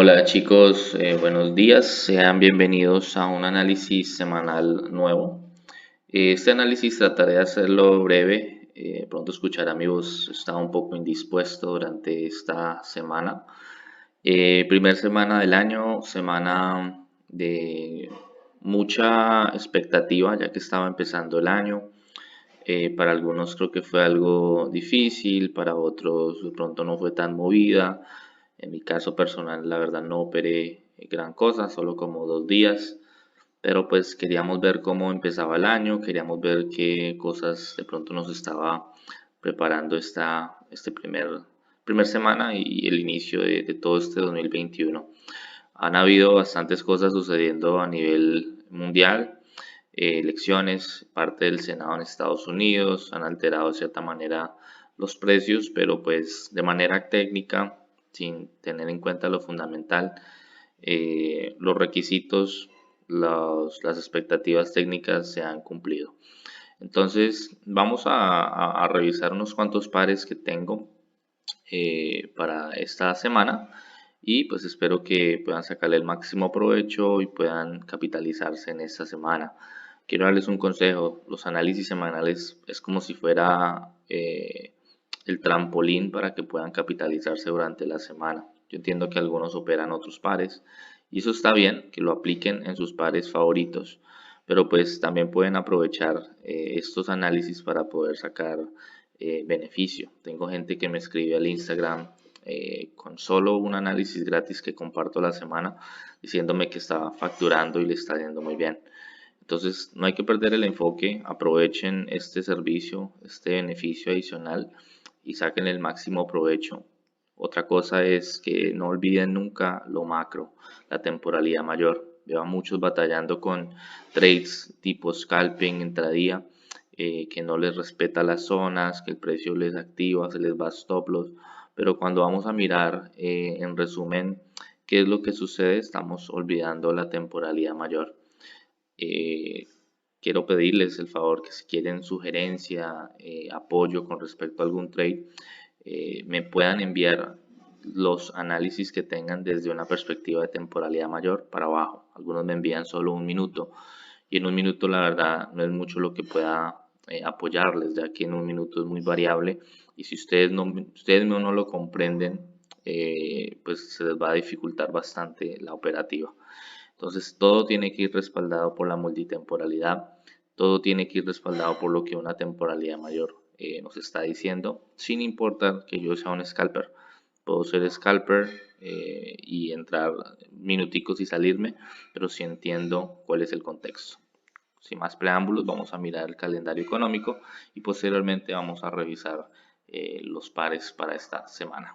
Hola chicos, buenos días, sean bienvenidos a un análisis semanal nuevo. Este análisis trataré de hacerlo breve, pronto escuchará mi voz, estaba un poco indispuesto durante esta semana. Primer semana del año, semana de mucha expectativa ya que estaba empezando el año. Para algunos creo que fue algo difícil, para otros de pronto no fue tan movida. En mi caso personal, la verdad no operé gran cosa, solo como 2 días, pero pues queríamos ver cómo empezaba el año, queríamos ver qué cosas de pronto nos estaba preparando este primer semana y el inicio de todo este 2021. Han habido bastantes cosas sucediendo a nivel mundial, elecciones, parte del Senado en Estados Unidos, han alterado de cierta manera los precios, pero pues de manera técnica, sin tener en cuenta lo fundamental, los requisitos, las expectativas técnicas se han cumplido. Entonces vamos a revisar unos cuantos pares que tengo para esta semana y pues espero que puedan sacarle el máximo provecho y puedan capitalizarse en esta semana. Quiero darles un consejo, los análisis semanales es como si fuera el trampolín para que puedan capitalizarse durante la semana. Yo entiendo que algunos operan otros pares y eso está bien, que lo apliquen en sus pares favoritos, pero pues también pueden aprovechar estos análisis para poder sacar beneficio. Tengo gente que me escribe al Instagram con solo un análisis gratis que comparto a la semana diciéndome que está facturando y le está yendo muy bien. Entonces no hay que perder el enfoque, aprovechen este servicio, este beneficio adicional y saquen el máximo provecho. Otra cosa es que no olviden nunca lo macro, la temporalidad mayor. Veo a muchos batallando con trades tipo scalping, intradía, que no les respeta las zonas, que el precio les activa, se les va stop loss. Pero cuando vamos a mirar en resumen qué es lo que sucede, estamos olvidando la temporalidad mayor. Quiero pedirles el favor que si quieren sugerencia, apoyo con respecto a algún trade, me puedan enviar los análisis que tengan desde una perspectiva de temporalidad mayor para abajo. Algunos me envían solo un minuto y en un minuto la verdad no es mucho lo que pueda apoyarles, ya que en un minuto es muy variable y si ustedes no lo comprenden, pues se les va a dificultar bastante la operativa. Entonces todo tiene que ir respaldado por la multitemporalidad, todo tiene que ir respaldado por lo que una temporalidad mayor nos está diciendo, sin importar que yo sea un scalper. Puedo ser scalper y entrar minuticos y salirme, pero sí entiendo cuál es el contexto. Sin más preámbulos, vamos a mirar el calendario económico y posteriormente vamos a revisar los pares para esta semana.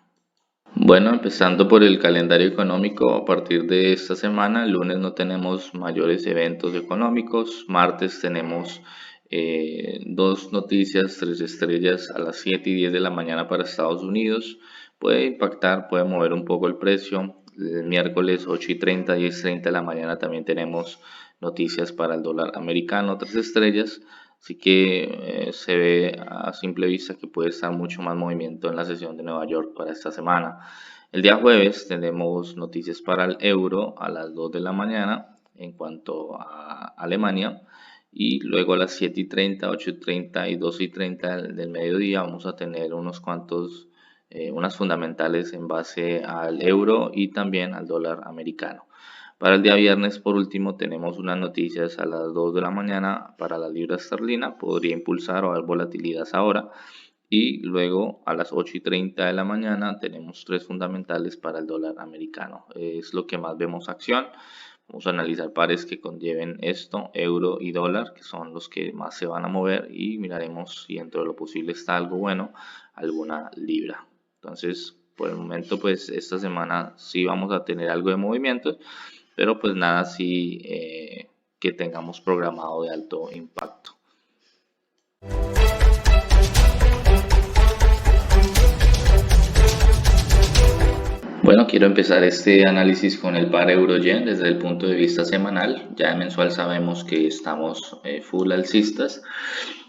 Bueno, empezando por el calendario económico, a partir de esta semana, el lunes no tenemos mayores eventos económicos, martes tenemos dos noticias, 3 estrellas a las 7 y 10 de la mañana para Estados Unidos, puede impactar, puede mover un poco el precio. El miércoles 8 y 30, 10:30 de la mañana también tenemos noticias para el dólar americano, 3 estrellas. Así que se ve a simple vista que puede estar mucho más movimiento en la sesión de Nueva York para esta semana. El día jueves tenemos noticias para el euro a las 2 de la mañana en cuanto a Alemania. Y luego a las 7 y 30, 8 y 30 y 12 y 30 del mediodía vamos a tener unas fundamentales en base al euro y también al dólar americano. Para el día viernes, por último, tenemos unas noticias a las 2 de la mañana para la libra esterlina, podría impulsar o haber volatilidad ahora. Y luego a las 8 y 30 de la mañana tenemos tres fundamentales para el dólar americano. Es lo que más vemos acción. Vamos a analizar pares que conlleven esto, euro y dólar, que son los que más se van a mover y miraremos si dentro de lo posible está algo bueno, alguna libra. Entonces, por el momento, pues esta semana sí vamos a tener algo de movimientos, pero pues nada así que tengamos programado de alto impacto. Bueno, quiero empezar este análisis con el par euro-yen desde el punto de vista semanal. Ya de mensual sabemos que estamos full alcistas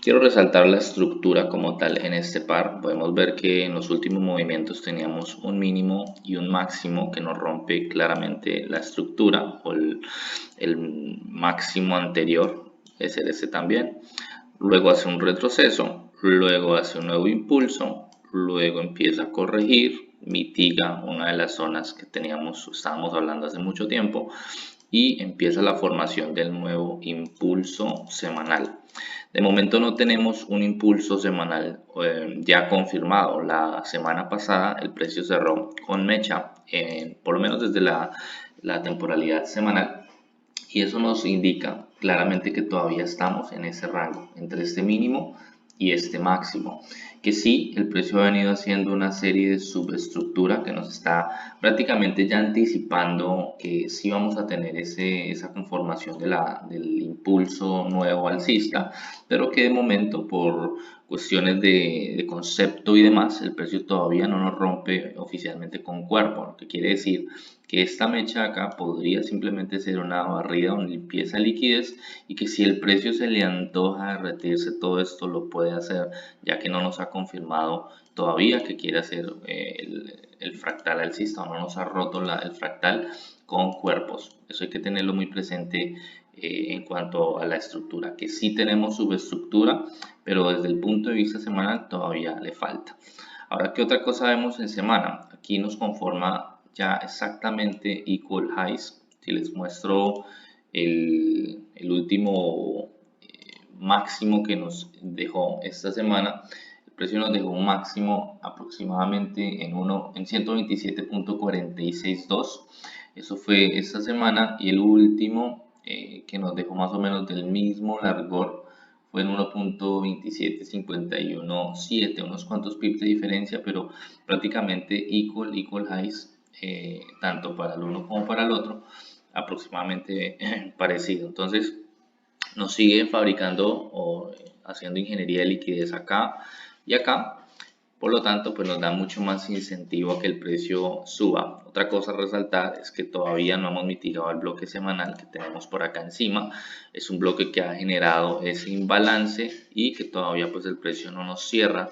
Quiero resaltar la estructura como tal en este par. Podemos ver que en los últimos movimientos teníamos un mínimo y un máximo que nos rompe claramente la estructura o el máximo anterior, es el este también. Luego hace un retroceso, luego hace un nuevo impulso, luego empieza a corregir, mitiga una de las zonas que estábamos hablando hace mucho tiempo y empieza la formación del nuevo impulso semanal. De momento no tenemos un impulso semanal ya confirmado. La semana pasada el precio cerró con mecha, por lo menos desde la temporalidad semanal, y eso nos indica claramente que todavía estamos en ese rango entre este mínimo y este máximo, que sí, el precio ha venido haciendo una serie de subestructura que nos está prácticamente ya anticipando que sí vamos a tener esa conformación del impulso nuevo alcista, pero que de momento por cuestiones de concepto y demás, el precio todavía no nos rompe oficialmente con cuerpo, lo que quiere decir que esta mecha acá podría simplemente ser una barrida o limpieza de liquidez, y que si el precio se le antoja derretirse todo esto lo puede hacer, ya que no nos ha confirmado todavía que quiere hacer el fractal alcista, o no nos ha roto el fractal con cuerpos. Eso hay que tenerlo muy presente en cuanto a la estructura, que sí tenemos subestructura, pero desde el punto de vista semanal todavía le falta. Ahora, ¿qué otra cosa vemos en semana? Aquí nos conforma ya exactamente equal highs. Si les muestro el último máximo que nos dejó esta semana, el precio nos dejó un máximo aproximadamente en 127.462. Eso fue esta semana, y el último que nos dejó más o menos del mismo largor fue en 1.27517, unos cuantos pips de diferencia, pero prácticamente equal highs, tanto para el uno como para el otro, aproximadamente parecido. Entonces nos sigue fabricando o haciendo ingeniería de liquidez acá y acá. Por lo tanto, pues nos da mucho más incentivo a que el precio suba. Otra cosa a resaltar es que todavía no hemos mitigado el bloque semanal que tenemos por acá encima. Es un bloque que ha generado ese imbalance y que todavía pues el precio no nos cierra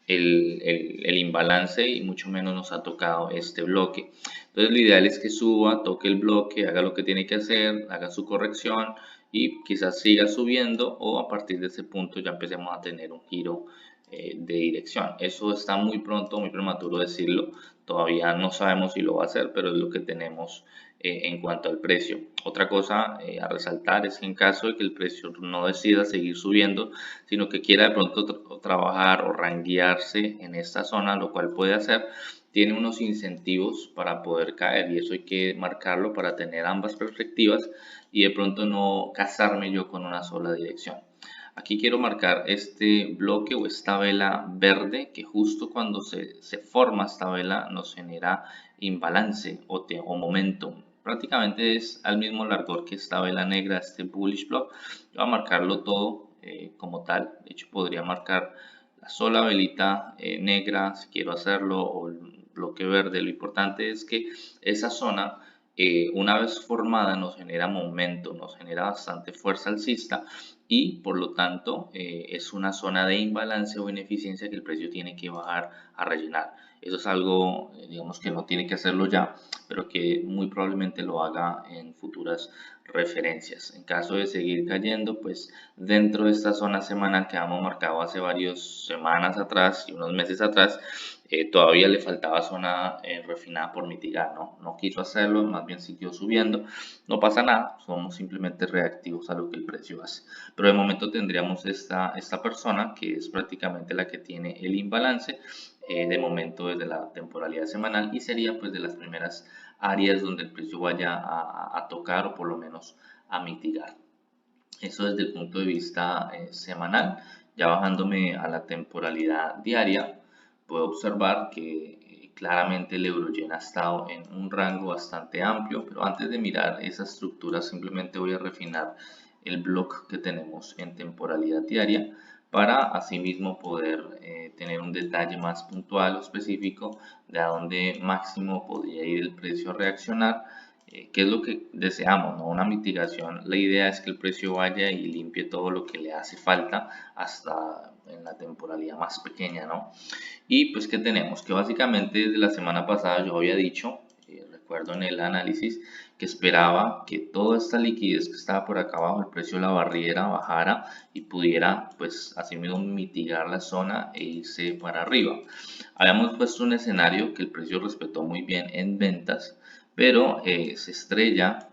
el imbalance, y mucho menos nos ha tocado este bloque. Entonces lo ideal es que suba, toque el bloque, haga lo que tiene que hacer, haga su corrección y quizás siga subiendo, o a partir de ese punto ya empecemos a tener un giro de dirección. Eso está muy pronto, muy prematuro decirlo. Todavía no sabemos si lo va a hacer, pero es lo que tenemos en cuanto al precio. Otra cosa a resaltar es que en caso de que el precio no decida seguir subiendo, sino que quiera de pronto trabajar o ranguearse en esta zona, lo cual puede hacer, tiene unos incentivos para poder caer, y eso hay que marcarlo para tener ambas perspectivas y de pronto no casarme yo con una sola dirección. Aquí quiero marcar este bloque o esta vela verde, que justo cuando se forma esta vela nos genera imbalance o momentum. Prácticamente es al mismo largor que esta vela negra, este bullish block. Voy a marcarlo todo como tal. De hecho, podría marcar la sola velita negra si quiero hacerlo, o el bloque verde. Lo importante es que esa zona, una vez formada, nos genera momento, nos genera bastante fuerza alcista, y por lo tanto es una zona de imbalance o ineficiencia que el precio tiene que bajar a rellenar. Eso es algo, digamos, que no tiene que hacerlo ya, pero que muy probablemente lo haga en futuras referencias. En caso de seguir cayendo, pues dentro de esta zona semanal que hemos marcado hace varias semanas atrás y unos meses atrás, todavía le faltaba zona refinada por mitigar, ¿no? No quiso hacerlo, más bien siguió subiendo. No pasa nada, somos simplemente reactivos a lo que el precio hace. Pero de momento tendríamos esta persona que es prácticamente la que tiene el imbalance, de momento desde la temporalidad semanal, y sería pues de las primeras áreas donde el precio vaya a tocar, o por lo menos a mitigar. Eso desde el punto de vista semanal. Ya bajándome a la temporalidad diaria, puedo observar que claramente el euro-yen ha estado en un rango bastante amplio, pero antes de mirar esa estructura simplemente voy a refinar el bloque que tenemos en temporalidad diaria, para asimismo poder tener un detalle más puntual o específico de a dónde máximo podría ir el precio a reaccionar ¿Qué es lo que deseamos, ¿no? Una mitigación. La idea es que el precio vaya y limpie todo lo que le hace falta hasta en la temporalidad más pequeña, ¿no? Y pues, ¿qué tenemos? Que básicamente desde la semana pasada yo había dicho, recuerdo en el análisis, que esperaba que toda esta liquidez que estaba por acá abajo, el precio la barriera, bajara y pudiera, pues, así mismo mitigar la zona e irse para arriba. Habíamos puesto un escenario que el precio respetó muy bien en ventas, pero se estrella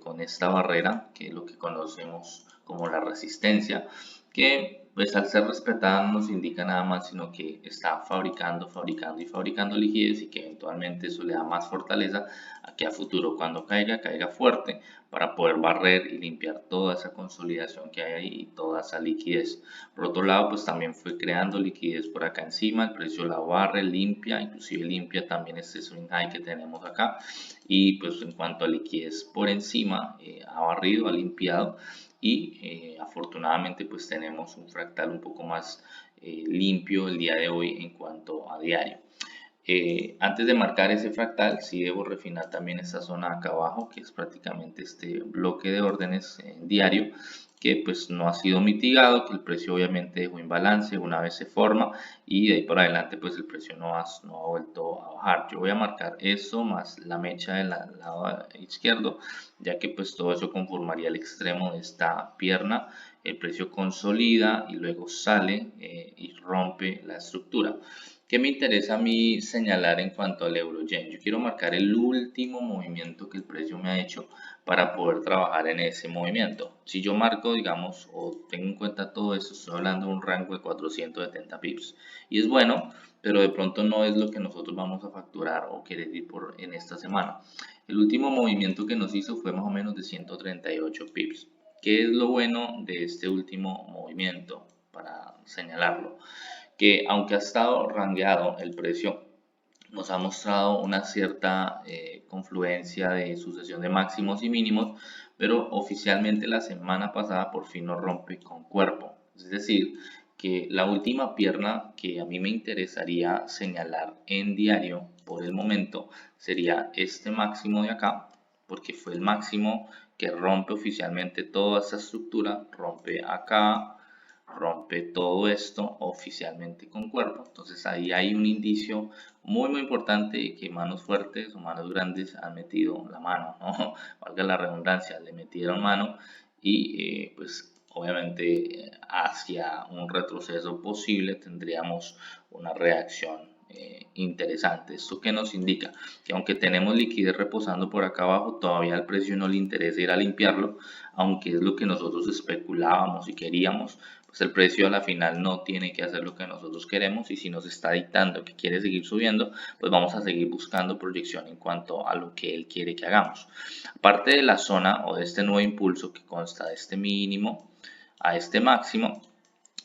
con esta barrera, que es lo que conocemos como la resistencia, que pues al ser respetada no nos indica nada más, sino que está fabricando y fabricando liquidez, y que eventualmente eso le da más fortaleza a que a futuro, cuando caiga, caiga fuerte para poder barrer y limpiar toda esa consolidación que hay ahí y toda esa liquidez. Por otro lado, pues también fue creando liquidez por acá encima, el precio la barre, limpia, inclusive limpia también este swing high que tenemos acá. Y pues en cuanto a liquidez por encima, ha barrido, ha limpiado, y afortunadamente pues tenemos un fractal un poco más limpio el día de hoy en cuanto a diario. Antes de marcar ese fractal, sí debo refinar también esta zona acá abajo, que es prácticamente este bloque de órdenes en diario, que pues no ha sido mitigado, que el precio obviamente dejó imbalance una vez se forma, y de ahí por adelante pues el precio no ha vuelto a bajar. Yo voy a marcar eso más la mecha del lado izquierdo, ya que pues todo eso conformaría el extremo de esta pierna. El precio consolida y luego sale y rompe la estructura. ¿Qué me interesa a mí señalar en cuanto al euro-yen? Yo quiero marcar el último movimiento que el precio me ha hecho para poder trabajar en ese movimiento. Si yo marco, digamos, o tengo en cuenta todo esto, estoy hablando de un rango de 470 pips. Y es bueno, pero de pronto no es lo que nosotros vamos a facturar o querer ir por en esta semana. El último movimiento que nos hizo fue más o menos de 138 pips. ¿Qué es lo bueno de este último movimiento? Para señalarlo, que aunque ha estado rangueado el precio, nos ha mostrado una cierta confluencia de sucesión de máximos y mínimos, pero oficialmente la semana pasada por fin nos rompe con cuerpo. Es decir, que la última pierna que a mí me interesaría señalar en diario por el momento sería este máximo de acá, porque fue el máximo que rompe oficialmente toda esta estructura, rompe acá, rompe todo esto oficialmente con cuerpo. Entonces ahí hay un indicio muy importante de que manos fuertes o manos grandes han metido la mano, ¿no? Valga la redundancia, le metieron mano, y pues obviamente hacia un retroceso posible tendríamos una reacción interesante. ¿Esto qué nos indica? Que aunque tenemos liquidez reposando por acá abajo, todavía al precio no le interesa ir a limpiarlo, aunque es lo que nosotros especulábamos y queríamos. Pues el precio a la final no tiene que hacer lo que nosotros queremos, y si nos está dictando que quiere seguir subiendo, pues vamos a seguir buscando proyección en cuanto a lo que él quiere que hagamos. Aparte de la zona o de este nuevo impulso que consta de este mínimo a este máximo,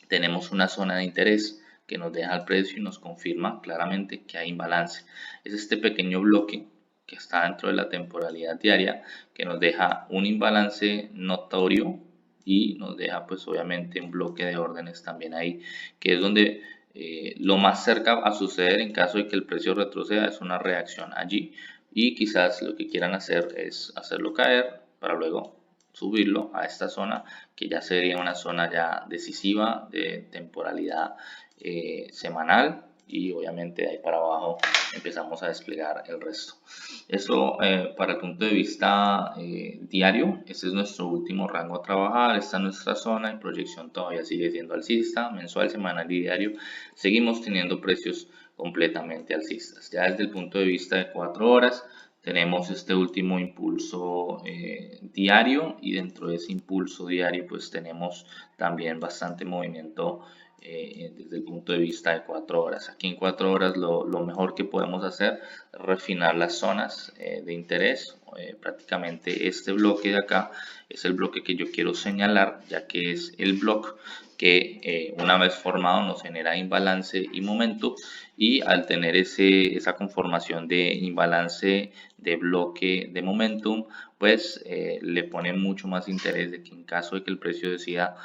tenemos una zona de interés que nos deja el precio y nos confirma claramente que hay imbalance. Es este pequeño bloque que está dentro de la temporalidad diaria, que nos deja un imbalance notorio y nos deja pues obviamente un bloque de órdenes también ahí, que es donde lo más cerca a suceder en caso de que el precio retroceda es una reacción allí, y quizás lo que quieran hacer es hacerlo caer para luego subirlo a esta zona, que ya sería una zona ya decisiva de temporalidad semanal, y obviamente de ahí para abajo empezamos a desplegar el resto. Eso para el punto de vista diario, este es nuestro último rango a trabajar, esta es nuestra zona y proyección todavía sigue siendo alcista, mensual, semanal y diario seguimos teniendo precios completamente alcistas. Ya desde el punto de vista de 4 horas, tenemos este último impulso diario, y dentro de ese impulso diario pues tenemos también bastante movimiento desde el punto de vista de 4 horas. Aquí en 4 horas lo mejor que podemos hacer es refinar las zonas de interés. Prácticamente este bloque de acá es el bloque que yo quiero señalar, ya que es el bloque que una vez formado nos genera imbalance y momento, y al tener esa conformación de imbalance de bloque de momentum, pues le pone mucho más interés de que en caso de que el precio decida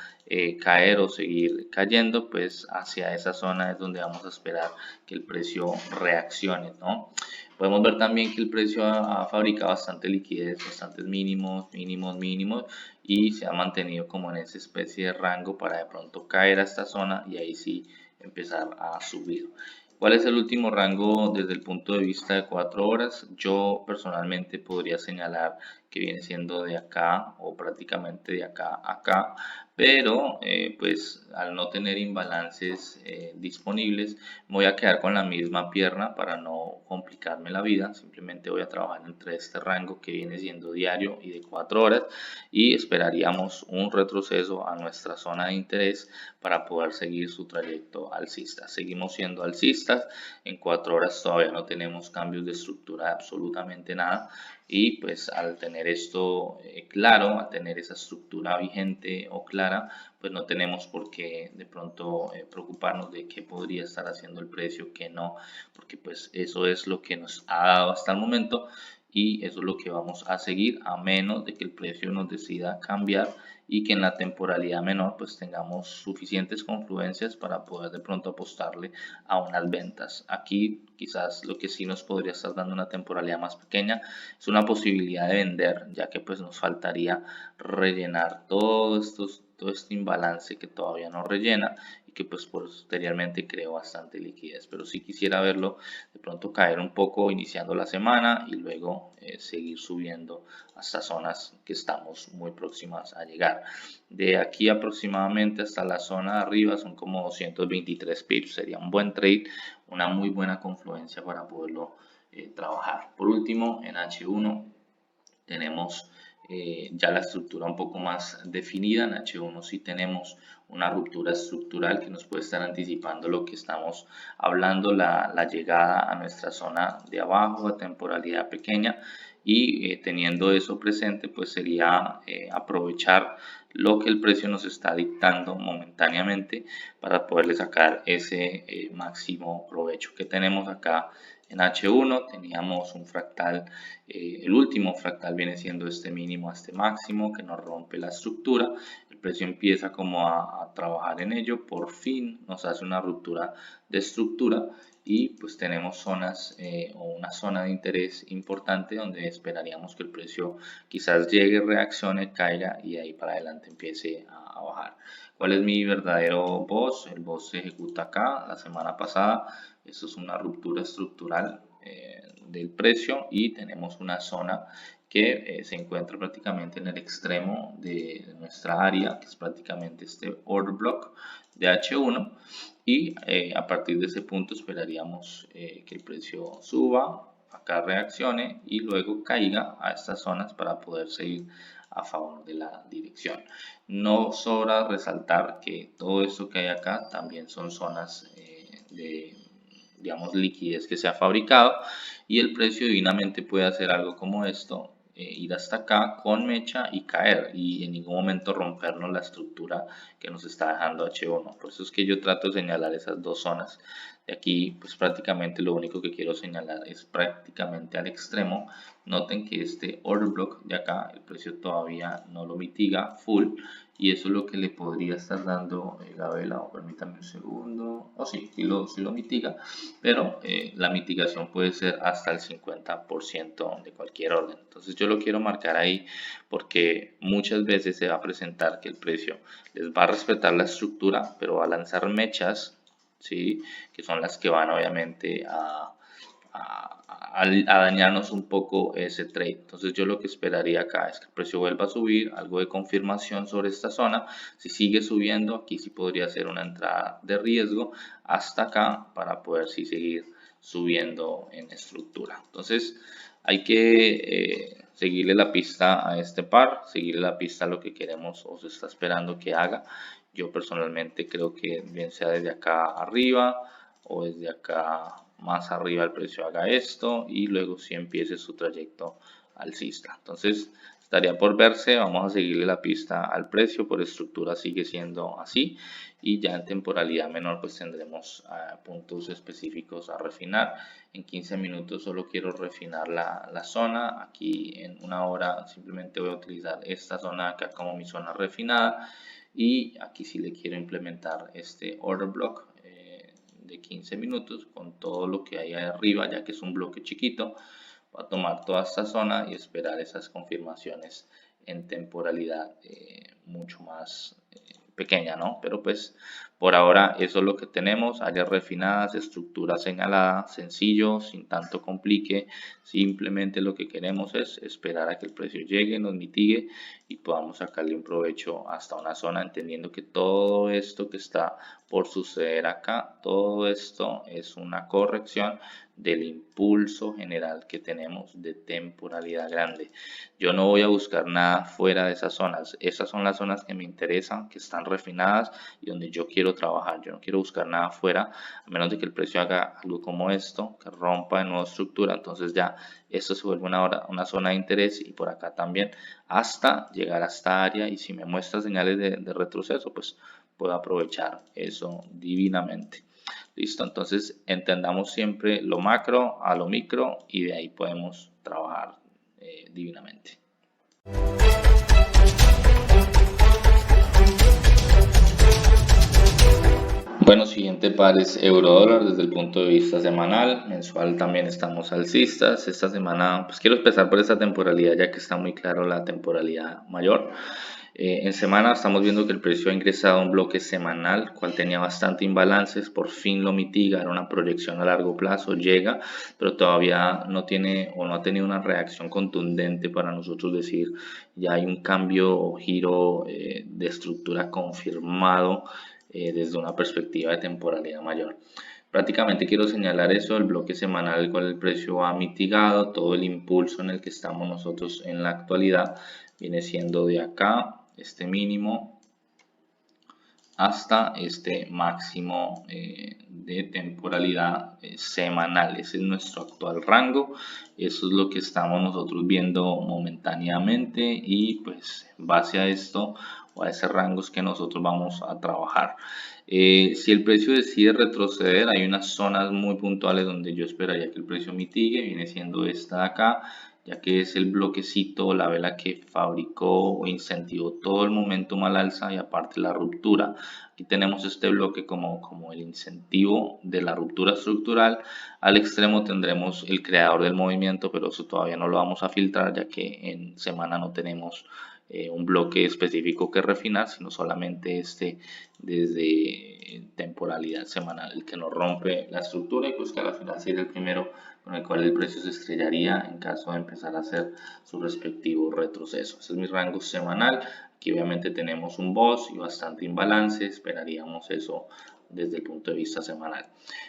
caer o seguir cayendo, pues hacia esa zona es donde vamos a esperar que el precio reaccione, ¿no? Podemos ver también que el precio ha fabricado bastante liquidez, bastantes mínimos, mínimos, mínimos, y se ha mantenido como en esa especie de rango para de pronto caer a esta zona y ahí sí empezar a subir. ¿Cuál es el último rango desde el punto de vista de 4 horas? Yo personalmente podría señalar que viene siendo de acá o prácticamente de acá a acá, pero pues al no tener imbalances disponibles me voy a quedar con la misma pierna para no complicarme la vida. Simplemente voy a trabajar entre este rango que viene siendo diario y de 4 horas y esperaríamos un retroceso a nuestra zona de interés para poder seguir su trayecto alcista. Seguimos siendo alcistas, en 4 horas todavía no tenemos cambios de estructura de absolutamente nada y pues al tener esto claro, al tener esa estructura vigente o clara, pues no tenemos por qué de pronto preocuparnos de qué podría estar haciendo el precio, qué no, porque pues eso es lo que nos ha dado hasta el momento y eso es lo que vamos a seguir a menos de que el precio nos decida cambiar y que en la temporalidad menor pues tengamos suficientes confluencias para poder de pronto apostarle a unas ventas. Aquí quizás lo que sí nos podría estar dando una temporalidad más pequeña es una posibilidad de vender, ya que pues nos faltaría rellenar todo este imbalance que todavía no rellena y que pues posteriormente creó bastante liquidez, pero sí quisiera verlo de pronto caer un poco iniciando la semana y luego seguir subiendo hasta zonas que estamos muy próximas a llegar. De aquí aproximadamente hasta la zona de arriba son como 223 pips, sería un buen trade, una muy buena confluencia para poderlo trabajar. Por último, en H1 tenemos ya la estructura un poco más definida. En H1 sí tenemos una ruptura estructural que nos puede estar anticipando lo que estamos hablando, la llegada a nuestra zona de abajo, a temporalidad pequeña, y teniendo eso presente pues sería aprovechar lo que el precio nos está dictando momentáneamente para poderle sacar ese máximo provecho que tenemos acá. En H1 teníamos un fractal, el último fractal viene siendo este mínimo a este máximo que nos rompe la estructura, el precio empieza como a trabajar en ello, por fin nos hace una ruptura de estructura y pues tenemos zonas o una zona de interés importante donde esperaríamos que el precio quizás llegue, reaccione, caiga y ahí para adelante empiece a bajar. ¿Cuál es mi verdadero boss? El boss se ejecuta acá la semana pasada. Esto es una ruptura estructural del precio y tenemos una zona que se encuentra prácticamente en el extremo de nuestra área, que es prácticamente este order block de H1 y a partir de ese punto esperaríamos que el precio suba, acá reaccione y luego caiga a estas zonas para poder seguir a favor de la dirección. No sobra resaltar que todo esto que hay acá también son zonas de, digamos, liquidez que se ha fabricado y el precio divinamente puede hacer algo como esto, ir hasta acá con mecha y caer y en ningún momento rompernos la estructura que nos está dejando H1. Por eso es que yo trato de señalar esas dos zonas. De aquí pues prácticamente lo único que quiero señalar es prácticamente al extremo. Noten que este order block de acá el precio todavía no lo mitiga full y eso es lo que le podría estar dando la vela, o permítanme un segundo, o sí, sí lo mitiga, pero la mitigación puede ser hasta el 50% de cualquier orden. Entonces yo lo quiero marcar ahí porque muchas veces se va a presentar que el precio les va a respetar la estructura, pero va a lanzar mechas, ¿sí? Que son las que van obviamente a dañarnos un poco ese trade. Entonces yo lo que esperaría acá es que el precio vuelva a subir, algo de confirmación sobre esta zona. Si sigue subiendo, aquí sí podría ser una entrada de riesgo hasta acá para poder sí seguir subiendo en estructura. Entonces hay que seguirle la pista a este par, seguirle la pista a lo que queremos o se está esperando que haga. Yo personalmente creo que bien sea desde acá arriba o desde acá más arriba el precio haga esto y luego si empiece su trayecto alcista. Entonces estaría por verse, vamos a seguirle la pista al precio, por estructura sigue siendo así y ya en temporalidad menor pues tendremos puntos específicos a refinar. En 15 minutos solo quiero refinar la zona, aquí en una hora simplemente voy a utilizar esta zona acá como mi zona refinada y aquí sí le quiero implementar este order block de 15 minutos con todo lo que hay arriba, ya que es un bloque chiquito. Va a tomar toda esta zona y esperar esas confirmaciones en temporalidad mucho más pequeña, ¿no? Pero pues por ahora eso es lo que tenemos, áreas refinadas, estructura señalada, sencillo, sin tanto complique. Simplemente lo que queremos es esperar a que el precio llegue, nos mitigue y podamos sacarle un provecho hasta una zona, entendiendo que todo esto que está por suceder acá, todo esto es una corrección del impulso general que tenemos de temporalidad grande. Yo no voy a buscar nada fuera de esas zonas. Esas son las zonas que me interesan, que están refinadas y donde yo quiero trabajar. Yo no quiero buscar nada fuera, a menos de que el precio haga algo como esto, que rompa de nuevo estructura. Entonces ya esto se vuelve una zona de interés y por acá también hasta llegar a esta área. Y si me muestra señales de retroceso, pues puedo aprovechar eso divinamente. Listo, entonces entendamos siempre lo macro a lo micro y de ahí podemos trabajar divinamente. Bueno, siguiente par es euro-dólar desde el punto de vista semanal, mensual también estamos alcistas. Esta semana, pues quiero empezar por esta temporalidad ya que está muy claro la temporalidad mayor. En semana estamos viendo que el precio ha ingresado a un bloque semanal, cual tenía bastante imbalances, por fin lo mitiga, era una proyección a largo plazo, llega, pero todavía no tiene o no ha tenido una reacción contundente para nosotros decir ya hay un cambio o giro de estructura confirmado desde una perspectiva de temporalidad mayor. Prácticamente quiero señalar eso, el bloque semanal el cual el precio ha mitigado, todo el impulso en el que estamos nosotros en la actualidad viene siendo de acá, este mínimo, hasta este máximo de temporalidad semanal. Ese es nuestro actual rango, eso es lo que estamos nosotros viendo momentáneamente y pues en base a esto o a ese rango es que nosotros vamos a trabajar. Si el precio decide retroceder, hay unas zonas muy puntuales donde yo esperaría que el precio mitigue, viene siendo esta de acá, ya que es el bloquecito, la vela que fabricó o incentivó todo el momentum al alza y aparte la ruptura. Aquí tenemos este bloque como el incentivo de la ruptura estructural. Al extremo tendremos el creador del movimiento, pero eso todavía no lo vamos a filtrar ya que en semana no tenemos un bloque específico que refinar, sino solamente este desde temporalidad semanal, el que nos rompe la estructura y pues que al final sería el primero con el cual el precio se estrellaría en caso de empezar a hacer su respectivo retroceso. Ese es mi rango semanal. Aquí obviamente tenemos un BOS y bastante imbalance, esperaríamos eso desde el punto de vista semanal.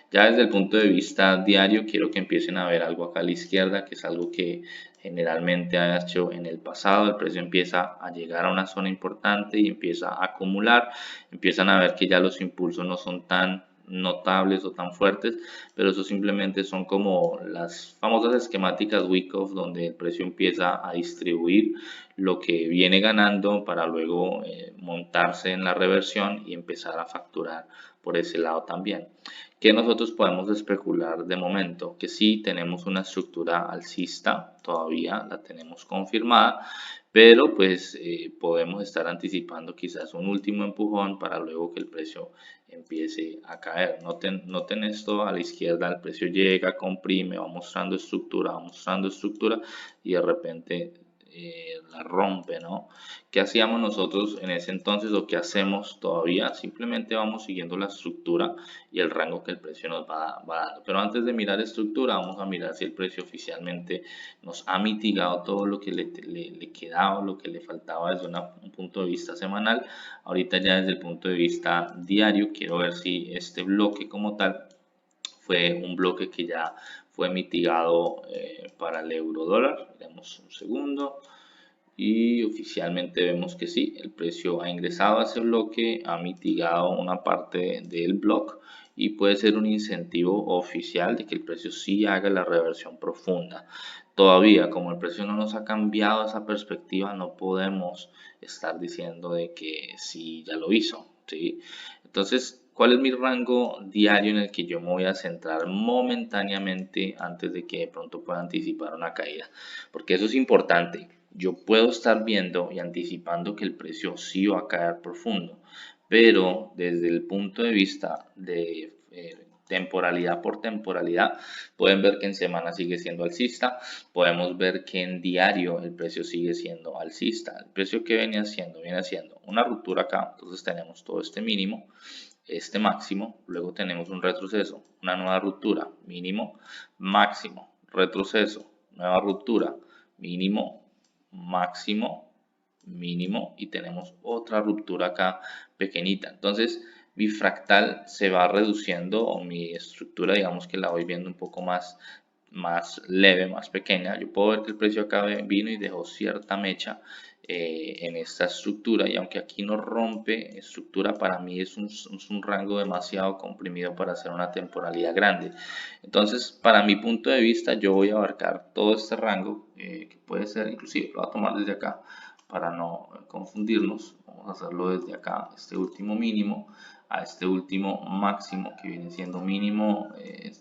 Ya desde el punto de vista diario quiero que empiecen a ver algo acá a la izquierda, que es algo que generalmente ha hecho en el pasado. El precio empieza a llegar a una zona importante y empieza a acumular, empiezan a ver que ya los impulsos no son tan notables o tan fuertes, pero eso simplemente son como las famosas esquemáticas Wyckoff donde el precio empieza a distribuir lo que viene ganando para luego montarse en la reversión y empezar a facturar por ese lado también. ¿Qué nosotros podemos especular de momento? Que sí tenemos una estructura alcista, todavía la tenemos confirmada, pero pues podemos estar anticipando quizás un último empujón para luego que el precio empiece a caer. Noten esto a la izquierda, el precio llega, comprime, va mostrando estructura y de repente la rompe, ¿no? ¿Qué hacíamos nosotros en ese entonces o qué hacemos todavía? Simplemente vamos siguiendo la estructura y el rango que el precio nos va dando. Pero antes de mirar estructura, vamos a mirar si el precio oficialmente nos ha mitigado todo lo que le quedaba, lo que le faltaba desde un punto de vista semanal. Ahorita ya desde el punto de vista diario, quiero ver si este bloque como tal fue un bloque que ya fue mitigado para el euro dólar. Demos un segundo y oficialmente vemos que sí, el precio ha ingresado a ese bloque, ha mitigado una parte del bloque y puede ser un incentivo oficial de que el precio sí haga la reversión profunda. Todavía, como el precio no nos ha cambiado esa perspectiva, no podemos estar diciendo de que sí ya lo hizo, ¿sí? Entonces, ¿cuál es mi rango diario en el que yo me voy a centrar momentáneamente antes de que de pronto pueda anticipar una caída? Porque eso es importante. Yo puedo estar viendo y anticipando que el precio sí va a caer profundo, pero desde el punto de vista de temporalidad por temporalidad, pueden ver que en semana sigue siendo alcista, podemos ver que en diario el precio sigue siendo alcista. El precio que viene haciendo una ruptura acá, entonces tenemos todo este mínimo, este máximo, luego tenemos un retroceso, una nueva ruptura, mínimo, máximo, retroceso, nueva ruptura, mínimo, máximo, mínimo y tenemos otra ruptura acá pequeñita. Entonces mi fractal se va reduciendo o mi estructura digamos que la voy viendo un poco más leve, más pequeña. Yo puedo ver que el precio acá vino y dejó cierta mecha en esta estructura y aunque aquí no rompe estructura, para mí es un rango demasiado comprimido para hacer una temporalidad grande. Entonces para mi punto de vista yo voy a abarcar todo este rango que puede ser, inclusive lo voy a tomar desde acá para no confundirnos. Vamos a hacerlo desde acá, este último mínimo a este último máximo que viene siendo mínimo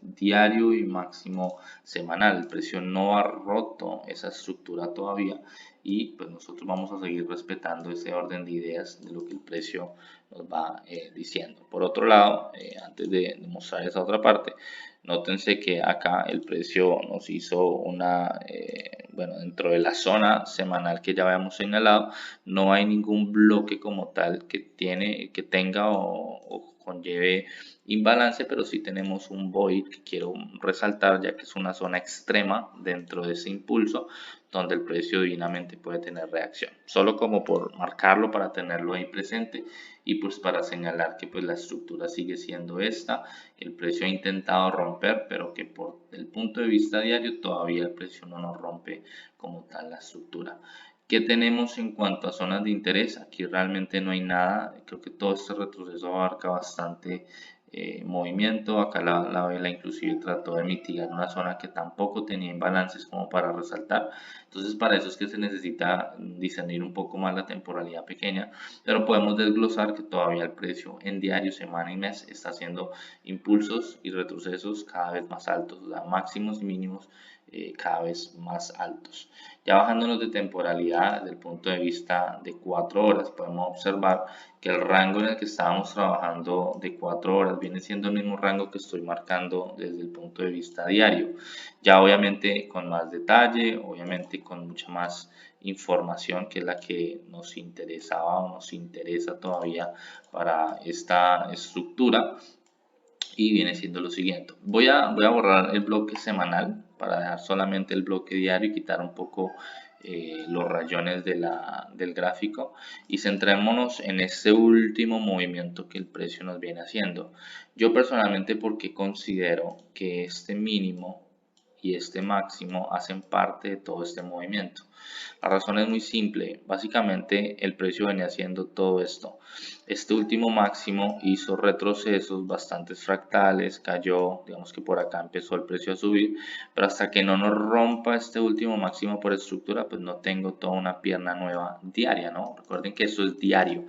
diario y máximo semanal. El precio no ha roto esa estructura todavía y pues nosotros vamos a seguir respetando ese orden de ideas de lo que el precio nos va diciendo. Por otro lado, antes de mostrar esa otra parte, nótense que acá el precio nos hizo una, bueno, dentro de la zona semanal que ya habíamos señalado, no hay ningún bloque como tal que tenga o conlleve imbalance, pero sí tenemos un void que quiero resaltar ya que es una zona extrema dentro de ese impulso donde el precio divinamente puede tener reacción. Solo como por marcarlo para tenerlo ahí presente y pues para señalar que pues la estructura sigue siendo esta, el precio ha intentado romper, pero que por el punto de vista diario todavía el precio no nos rompe como tal la estructura. ¿Qué tenemos en cuanto a zonas de interés? Aquí realmente no hay nada. Creo que todo este retroceso abarca bastante movimiento. Acá la vela inclusive trató de mitigar una zona que tampoco tenía imbalances como para resaltar. Entonces para eso es que se necesita discernir un poco más la temporalidad pequeña. Pero podemos desglosar que todavía el precio en diario, semana y mes está haciendo impulsos y retrocesos cada vez más altos. O sea, máximos y mínimos cada vez más altos. Ya bajándonos de temporalidad desde el punto de vista de 4 horas, podemos observar que el rango en el que estábamos trabajando de 4 horas viene siendo el mismo rango que estoy marcando desde el punto de vista diario. Ya obviamente con más detalle, obviamente con mucha más información que es la que nos interesaba o nos interesa todavía para esta estructura y viene siendo lo siguiente. Voy a borrar el bloque semanal para dejar solamente el bloque diario y quitar un poco los rayones del gráfico y centrémonos en este último movimiento que el precio nos viene haciendo. Yo personalmente porque considero que este mínimo y este máximo hacen parte de todo este movimiento. La razón es muy simple, básicamente el precio venía haciendo todo esto. Este último máximo hizo retrocesos bastantes fractales, cayó, digamos que por acá empezó el precio a subir, pero hasta que no nos rompa este último máximo por estructura, pues no tengo toda una pierna nueva diaria, ¿no? Recuerden que eso es diario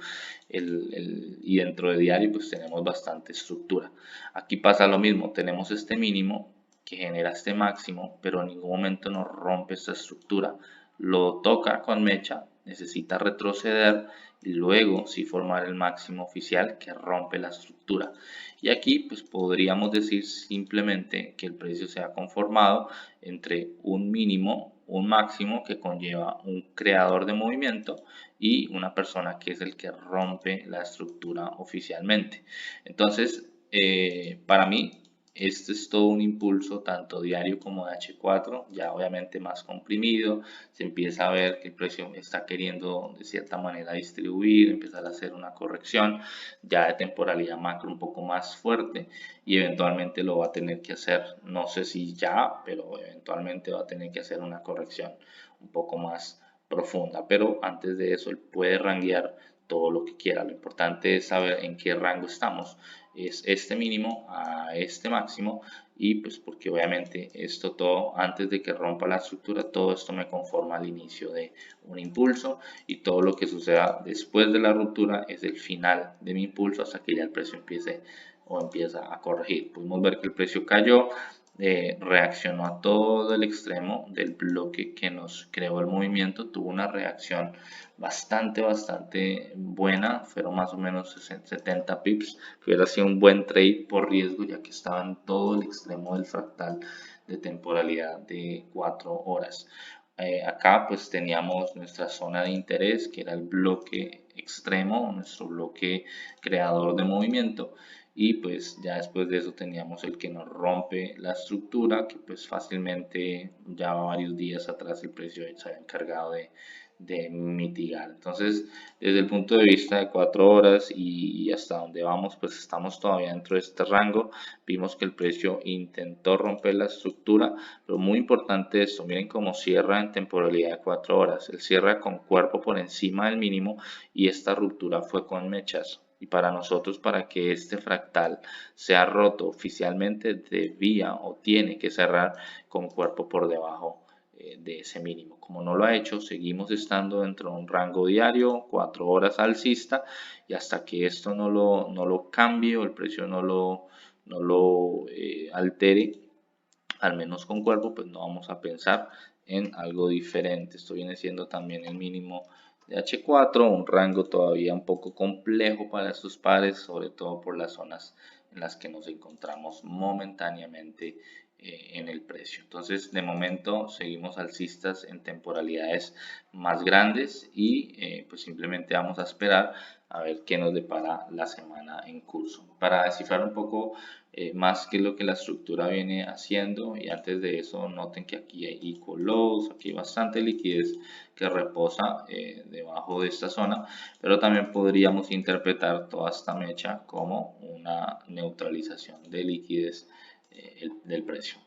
y dentro de diario pues tenemos bastante estructura. Aquí pasa lo mismo, tenemos este mínimo que genera este máximo, pero en ningún momento nos rompe esta estructura. Lo toca con mecha, necesita retroceder y luego sí formar el máximo oficial que rompe la estructura. Y aquí pues podríamos decir simplemente que el precio se ha conformado entre un mínimo, un máximo que conlleva un creador de movimiento y una persona que es el que rompe la estructura oficialmente. Entonces, para mí este es todo un impulso tanto diario como de H4, ya obviamente más comprimido, se empieza a ver que el precio está queriendo de cierta manera distribuir, empezar a hacer una corrección ya de temporalidad macro un poco más fuerte y eventualmente lo va a tener que hacer, no sé si ya, pero eventualmente va a tener que hacer una corrección un poco más profunda, pero antes de eso él puede ranguear todo lo que quiera, lo importante es saber en qué rango estamos, es este mínimo a este máximo y pues porque obviamente esto todo antes de que rompa la estructura todo esto me conforma al inicio de un impulso y todo lo que suceda después de la ruptura es el final de mi impulso hasta que ya el precio empieza a corregir. Podemos ver que el precio cayó, reaccionó a todo el extremo del bloque que nos creó el movimiento, tuvo una reacción bastante buena, fueron más o menos 70 pips, que hubiera sido un buen trade por riesgo ya que estaba en todo el extremo del fractal de temporalidad de 4 horas. Acá pues teníamos nuestra zona de interés que era el bloque extremo, nuestro bloque creador de movimiento, y pues ya después de eso teníamos el que nos rompe la estructura, que pues fácilmente ya varios días atrás el precio se había encargado de mitigar. Entonces, desde el punto de vista de 4 horas y hasta donde vamos, pues estamos todavía dentro de este rango. Vimos que el precio intentó romper la estructura, pero muy importante esto, miren cómo cierra en temporalidad de 4 horas. Él cierra con cuerpo por encima del mínimo y esta ruptura fue con mechas. Y para nosotros, para que este fractal sea roto oficialmente, debía o tiene que cerrar con cuerpo por debajo de ese mínimo. Como no lo ha hecho, seguimos estando dentro de un rango diario, 4 horas alcista, y hasta que esto no lo cambie o el precio no lo altere, al menos con cuerpo, pues no vamos a pensar en algo diferente. Esto viene siendo también el mínimo de H4, un rango todavía un poco complejo para estos pares, sobre todo por las zonas en las que nos encontramos momentáneamente en el precio. Entonces, de momento seguimos alcistas en temporalidades más grandes y pues simplemente vamos a esperar a ver qué nos depara la semana en curso. Para descifrar un poco más que lo que la estructura viene haciendo, y antes de eso noten que aquí hay equal lows, aquí hay bastante liquidez que reposa debajo de esta zona, pero también podríamos interpretar toda esta mecha como una neutralización de liquidez del precio.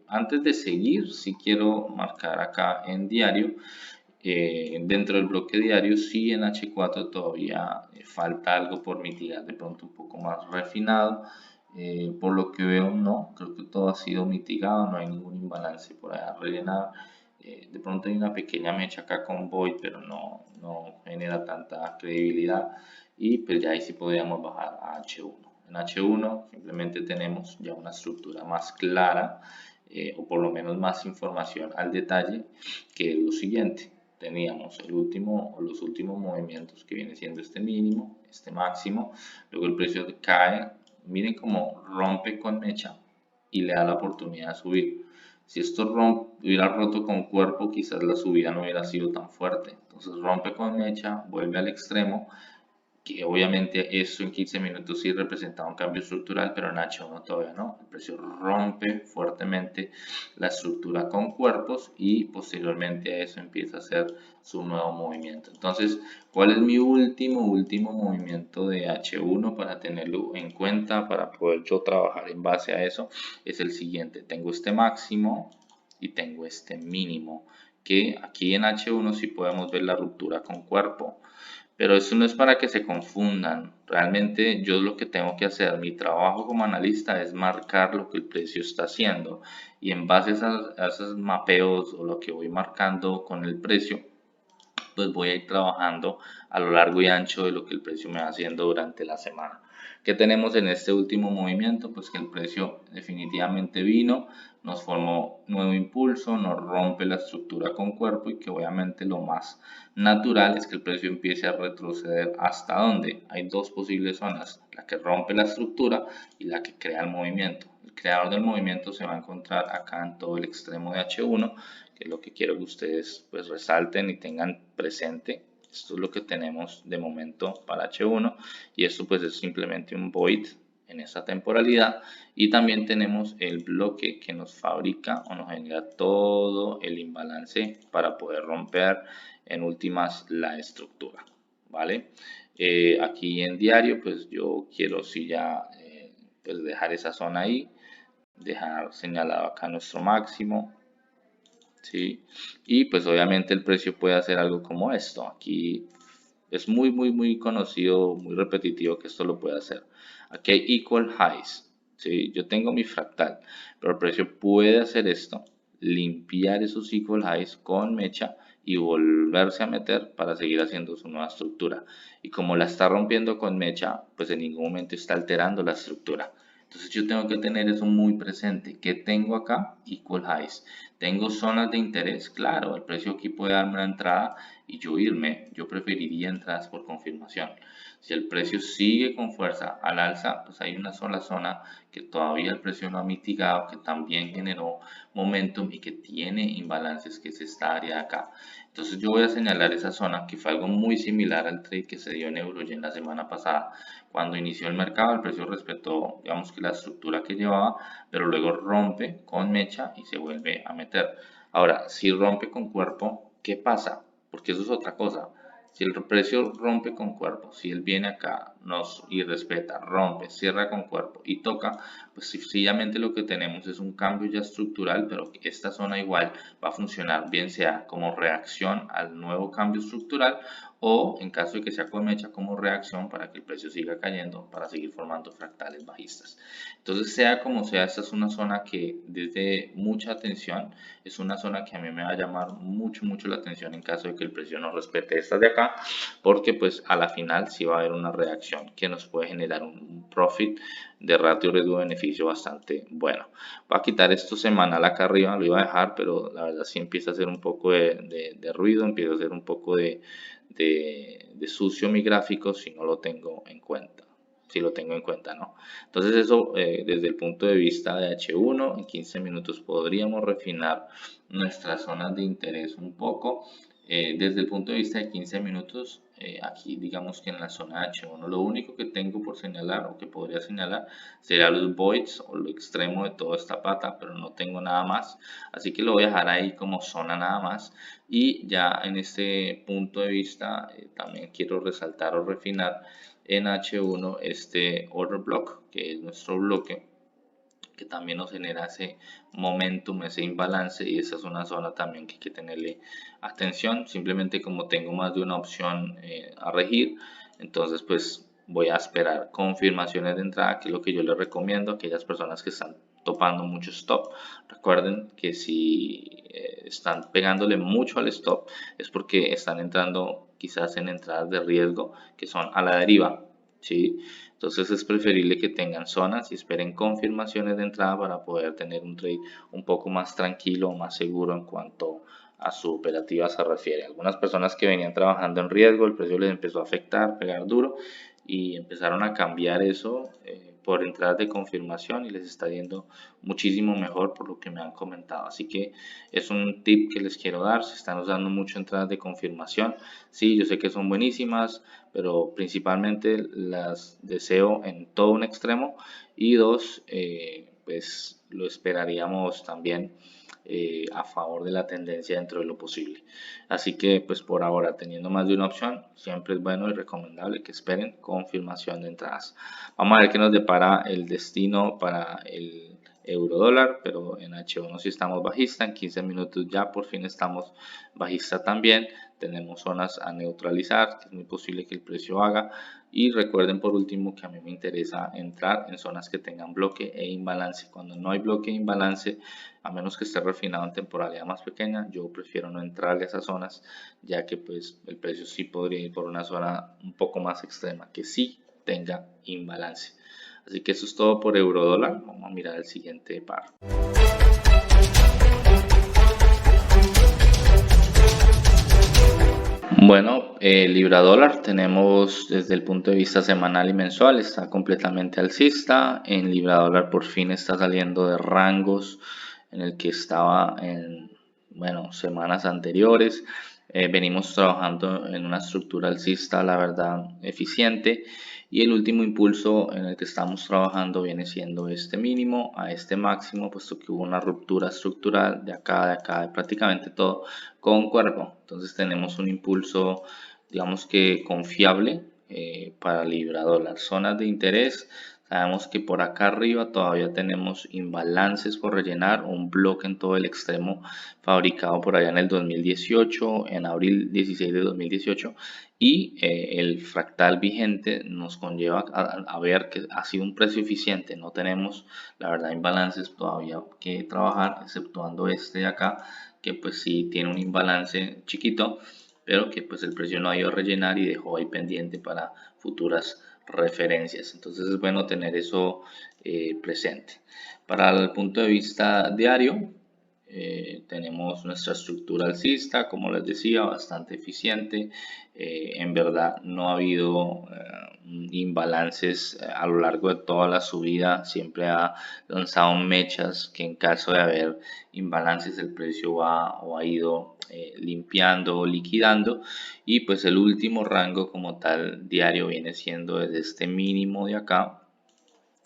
Antes de seguir, si quiero marcar acá en diario, dentro del bloque diario, sí en H4 todavía falta algo por mitigar, de pronto un poco más refinado. Por lo que veo, no, creo que todo ha sido mitigado, no hay ningún imbalance por allá a rellenar. De pronto hay una pequeña mecha acá con Void, pero no genera tanta credibilidad. Y pues ya ahí sí podríamos bajar a H1. En H1 simplemente tenemos ya una estructura más clara, o por lo menos más información al detalle, que es lo siguiente. Teníamos el último o los últimos movimientos que viene siendo este mínimo, este máximo, luego el precio cae, miren cómo rompe con mecha y le da la oportunidad de subir. Si esto hubiera roto con cuerpo, quizás la subida no hubiera sido tan fuerte. Entonces rompe con mecha, vuelve al extremo, que obviamente eso en 15 minutos sí representaba un cambio estructural, pero en H1 todavía no. El precio rompe fuertemente la estructura con cuerpos y posteriormente a eso empieza a hacer su nuevo movimiento. Entonces, ¿cuál es mi último movimiento de H1 para tenerlo en cuenta, para poder yo trabajar en base a eso? Es el siguiente. Tengo este máximo y tengo este mínimo, que aquí en H1 sí podemos ver la ruptura con cuerpo. Pero eso no es para que se confundan. Realmente yo lo que tengo que hacer, mi trabajo como analista es marcar lo que el precio está haciendo. Y en base a esos mapeos o lo que voy marcando con el precio, pues voy a ir trabajando a lo largo y ancho de lo que el precio me va haciendo durante la semana. ¿Qué tenemos en este último movimiento? Pues que el precio definitivamente vino, nos formó nuevo impulso, nos rompe la estructura con cuerpo y que obviamente lo más natural es que el precio empiece a retroceder hasta donde hay dos posibles zonas, la que rompe la estructura y la que crea el movimiento. El creador del movimiento se va a encontrar acá en todo el extremo de H1, que es lo que quiero que ustedes pues resalten y tengan presente. Esto es lo que tenemos de momento para H1 y esto pues es simplemente un void en esta temporalidad, y también tenemos el bloque que nos fabrica o nos genera todo el imbalance para poder romper en últimas la estructura, ¿vale? Aquí en diario pues yo quiero si ya pues dejar esa zona ahí, dejar señalado acá nuestro máximo, ¿sí? Y pues obviamente el precio puede hacer algo como esto. Aquí es muy conocido, muy repetitivo que esto lo puede hacer. Aquí hay equal highs, ¿sí? Yo tengo mi fractal, pero el precio puede hacer esto, limpiar esos equal highs con mecha y volverse a meter para seguir haciendo su nueva estructura. Y como la está rompiendo con mecha, pues en ningún momento está alterando la estructura. Entonces yo tengo que tener eso muy presente. ¿Qué tengo acá? Equal highs. Tengo zonas de interés, claro, el precio aquí puede darme una entrada y yo irme. Yo preferiría entradas por confirmación. Si el precio sigue con fuerza al alza, pues hay una sola zona que todavía el precio no ha mitigado, que también generó momentum y que tiene imbalances, que es esta área de acá. Entonces yo voy a señalar esa zona que fue algo muy similar al trade que se dio en Euroyen la semana pasada. Cuando inició el mercado, el precio respetó, digamos que la estructura que llevaba, pero luego rompe con mecha y se vuelve a meter. Ahora, si rompe con cuerpo, ¿qué pasa? Porque eso es otra cosa. Si el precio rompe con cuerpo, si él viene acá y respeta, rompe, cierra con cuerpo y toca, pues sencillamente lo que tenemos es un cambio ya estructural, pero que esta zona igual va a funcionar bien sea como reacción al nuevo cambio estructural o en caso de que sea con mecha como reacción para que el precio siga cayendo, para seguir formando fractales bajistas. Entonces, sea como sea, esta es una zona que desde mucha atención, es una zona que a mí me va a llamar mucho la atención en caso de que el precio no respete estas de acá, porque pues a la final sí va a haber una reacción que nos puede generar un profit de ratio riesgo-beneficio bastante bueno. Voy a quitar esto semanal acá arriba, lo iba a dejar, pero la verdad sí empieza a hacer un poco de ruido, empieza a hacer un poco de sucio mi gráfico si no lo tengo en cuenta. Si lo tengo en cuenta, ¿no? Entonces eso desde el punto de vista de H1, en 15 minutos podríamos refinar nuestras zonas de interés un poco. Desde el punto de vista de 15 minutos, aquí digamos que en la zona H1, lo único que tengo por señalar o que podría señalar sería los voids o lo extremo de toda esta pata, pero no tengo nada más. Así que lo voy a dejar ahí como zona nada más. Y ya en este punto de vista también quiero resaltar o refinar en H1 este order block, que es nuestro bloque que también nos genera ese momentum, ese imbalance, y esa es una zona también que hay que tenerle atención. Simplemente como tengo más de una opción a regir, entonces pues voy a esperar confirmaciones de entrada, que es lo que yo les recomiendo a aquellas personas que están topando mucho stop. Recuerden que si están pegándole mucho al stop es porque están entrando quizás en entradas de riesgo que son a la deriva, ¿sí? Entonces es preferible que tengan zonas y esperen confirmaciones de entrada para poder tener un trade un poco más tranquilo, más seguro en cuanto a su operativa se refiere. Algunas personas que venían trabajando en riesgo, el precio les empezó a afectar, pegar duro y empezaron a cambiar eso por entradas de confirmación y les está yendo muchísimo mejor por lo que me han comentado. Así que es un tip que les quiero dar. Se están usando mucho entradas de confirmación. Sí, yo sé que son buenísimas, pero principalmente las deseo en todo un extremo. Y dos, pues lo esperaríamos también a favor de la tendencia dentro de lo posible. Así que pues por ahora, teniendo más de una opción, siempre es bueno y recomendable que esperen confirmación de entradas. Vamos a ver qué nos depara el destino para el euro dólar, pero en H1 sí estamos bajista, en 15 minutos ya por fin estamos bajista también. Tenemos zonas a neutralizar, que es muy posible que el precio haga. Y recuerden por último que a mí me interesa entrar en zonas que tengan bloque e imbalance. Cuando no hay bloque e imbalance, a menos que esté refinado en temporalidad más pequeña, yo prefiero no entrar a esas zonas, ya que pues el precio sí podría ir por una zona un poco más extrema, que sí tenga imbalance. Así que eso es todo por euro dólar. Vamos a mirar el siguiente par. Bueno, libra dólar tenemos desde el punto de vista semanal y mensual, está completamente alcista. En libra dólar por fin está saliendo de rangos en el que estaba en, bueno, semanas anteriores. Venimos trabajando en una estructura alcista, la verdad, eficiente. Y el último impulso en el que estamos trabajando viene siendo este mínimo a este máximo, puesto que hubo una ruptura estructural de acá, de prácticamente todo con cuerpo. Entonces tenemos un impulso, digamos que confiable para libra dólar. Zonas de interés. Sabemos que por acá arriba todavía tenemos imbalances por rellenar, un bloque en todo el extremo fabricado por allá en el 2018, en abril 16 de 2018, y el fractal vigente nos conlleva a ver que ha sido un precio eficiente. No tenemos, la verdad, imbalances todavía que trabajar, exceptuando este de acá, que pues sí tiene un imbalance chiquito, pero que pues el precio no ha ido a rellenar y dejó ahí pendiente para futuras referencias. Entonces es bueno tener eso presente. Para el punto de vista diario, tenemos nuestra estructura alcista, como les decía, bastante eficiente. En verdad no ha habido imbalances a lo largo de toda la subida. Siempre ha lanzado mechas que en caso de haber imbalances el precio va o ha ido limpiando o liquidando. Y pues el último rango como tal diario viene siendo desde este mínimo de acá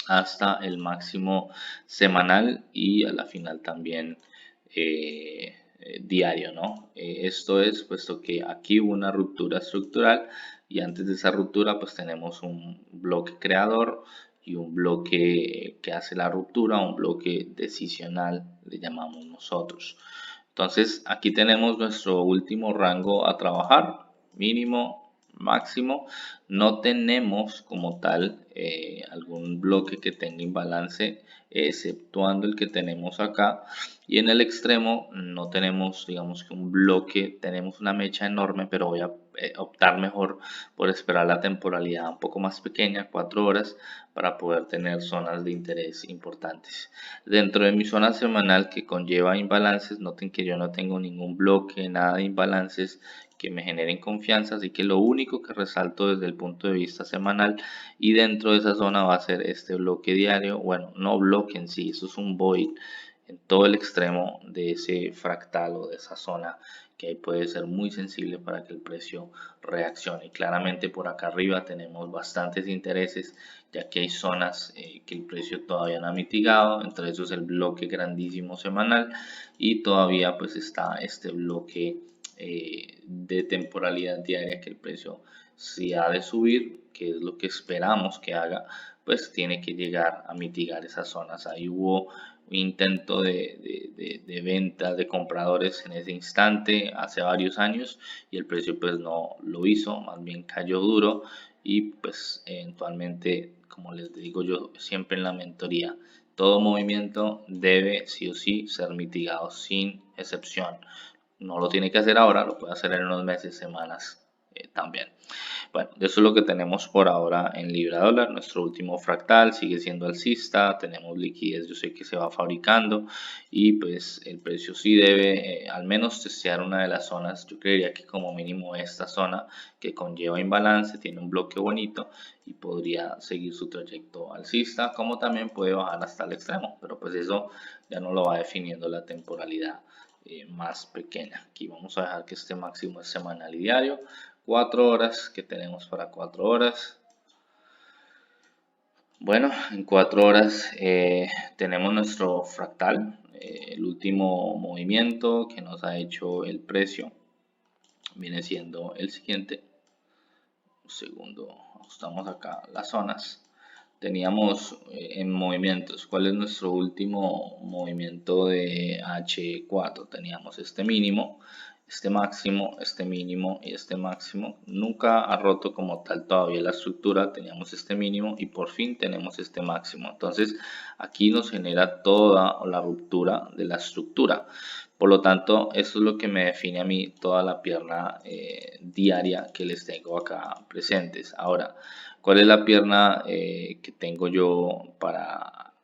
hasta el máximo semanal y a la final también diario, ¿no? Esto es puesto que aquí hubo una ruptura estructural y antes de esa ruptura pues tenemos un bloque creador y un bloque que hace la ruptura, un bloque decisional le llamamos nosotros. Entonces aquí tenemos nuestro último rango a trabajar, mínimo, máximo. No tenemos como tal algún bloque que tenga imbalance, exceptuando el que tenemos acá. Y en el extremo no tenemos, digamos que un bloque, tenemos una mecha enorme, pero voy a optar mejor por esperar la temporalidad un poco más pequeña, 4 horas, para poder tener zonas de interés importantes. Dentro de mi zona semanal que conlleva imbalances, noten que yo no tengo ningún bloque, nada de imbalances que me generen confianza, así que lo único que resalto desde el punto de vista semanal y dentro de esa zona va a ser este bloque diario, bueno, no bloque en sí, eso es un void en todo el extremo de ese fractal o de esa zona que ahí puede ser muy sensible para que el precio reaccione. Claramente por acá arriba tenemos bastantes intereses ya que hay zonas que el precio todavía no ha mitigado, entre esos el bloque grandísimo semanal y todavía pues está este bloque de temporalidad diaria que el precio si ha de subir, que es lo que esperamos que haga, pues tiene que llegar a mitigar esas zonas. Ahí hubo un intento de venta de compradores en ese instante hace varios años y el precio pues no lo hizo, más bien cayó duro y pues eventualmente, como les digo yo siempre en la mentoría, todo movimiento debe sí o sí ser mitigado sin excepción. No lo tiene que hacer ahora, lo puede hacer en unos meses, semanas también. Bueno, eso es lo que tenemos por ahora en libra dólar. Nuestro último fractal sigue siendo alcista, tenemos liquidez, yo sé que se va fabricando y pues el precio sí debe al menos testear una de las zonas. Yo creería que como mínimo esta zona que conlleva imbalance tiene un bloque bonito y podría seguir su trayecto alcista, como también puede bajar hasta el extremo, pero pues eso ya no lo va definiendo la temporalidad más pequeña. Aquí vamos a dejar que este máximo es semanal y diario. 4 horas, que tenemos para 4 horas. Bueno, en 4 horas tenemos nuestro fractal, el último movimiento que nos ha hecho el precio viene siendo el siguiente. Un segundo, ajustamos acá las zonas. Teníamos en movimientos, ¿cuál es nuestro último movimiento de H4? Teníamos este mínimo, este máximo, este mínimo y este máximo. Nunca ha roto como tal todavía la estructura, teníamos este mínimo y por fin tenemos este máximo. Entonces aquí nos genera toda la ruptura de la estructura. Por lo tanto, eso es lo que me define a mí toda la pierna diaria que les tengo acá presentes. Ahora, ¿cuál es la pierna que tengo yo para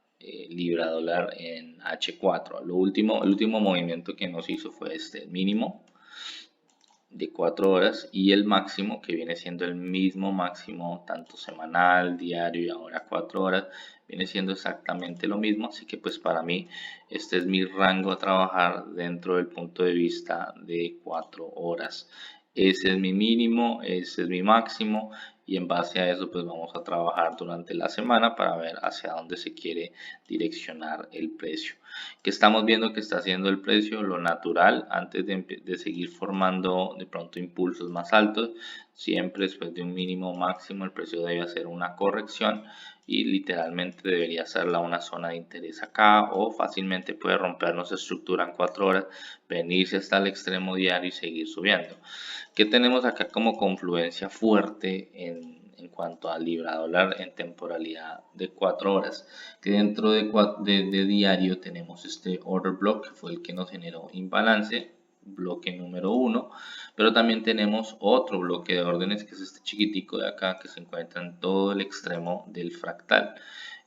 libra dólar en H4? El último movimiento que nos hizo fue este mínimo de 4 horas y el máximo que viene siendo el mismo máximo tanto semanal, diario y ahora 4 horas viene siendo exactamente lo mismo, así que pues para mí este es mi rango a trabajar dentro del punto de vista de 4 horas. Ese es mi mínimo, ese es mi máximo y en base a eso pues vamos a trabajar durante la semana para ver hacia dónde se quiere direccionar el precio. ¿Qué estamos viendo que está haciendo el precio? Lo natural antes de seguir formando de pronto impulsos más altos, siempre después de un mínimo máximo el precio debe hacer una corrección y literalmente debería hacerla una zona de interés acá o fácilmente puede rompernos estructura en 4 horas, venirse hasta el extremo diario y seguir subiendo. ¿Qué tenemos acá como confluencia fuerte en cuanto a libra dólar en temporalidad de 4 horas? Que dentro de diario tenemos este order block que fue el que nos generó imbalance. bloque número 1, pero también tenemos otro bloque de órdenes que es este chiquitico de acá que se encuentra en todo el extremo del fractal.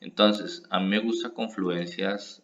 Entonces, a mí me gusta confluencias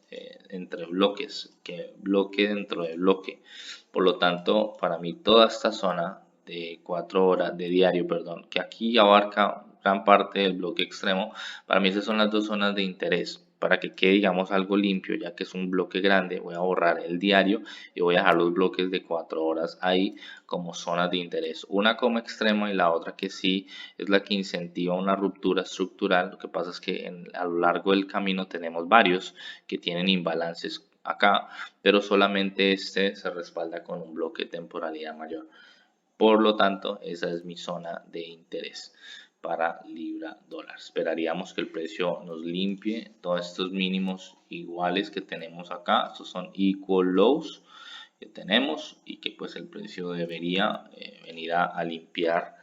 entre bloques, que bloque dentro de bloque. Por lo tanto, para mí toda esta zona de 4 horas de diario, perdón, que aquí abarca gran parte del bloque extremo, para mí esas son las dos zonas de interés. Para que quede, digamos, algo limpio, ya que es un bloque grande, voy a borrar el diario y voy a dejar los bloques de 4 horas ahí como zonas de interés. Una como extremo y la otra que sí es la que incentiva una ruptura estructural. Lo que pasa es que a lo largo del camino tenemos varios que tienen imbalances acá, pero solamente este se respalda con un bloque de temporalidad mayor. Por lo tanto, esa es mi zona de interés para libra dólar. Esperaríamos que el precio nos limpie todos estos mínimos iguales que tenemos acá. Estos son equal lows que tenemos y que pues el precio debería venir a limpiar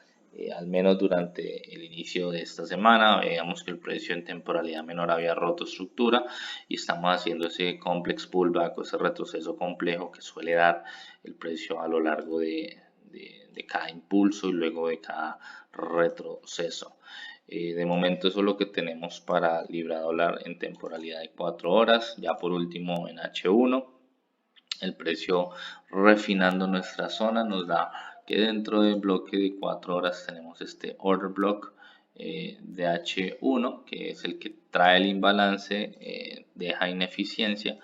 al menos durante el inicio de esta semana. Veamos que el precio en temporalidad menor había roto estructura y estamos haciendo ese complex pullback o ese retroceso complejo que suele dar el precio a lo largo de cada impulso y luego de cada retroceso. De momento eso es lo que tenemos para libra dólar en temporalidad de 4 horas. Ya por último en H1, el precio refinando nuestra zona nos da que dentro del bloque de 4 horas tenemos este order block de H1, que es el que trae el imbalance, deja ineficiencia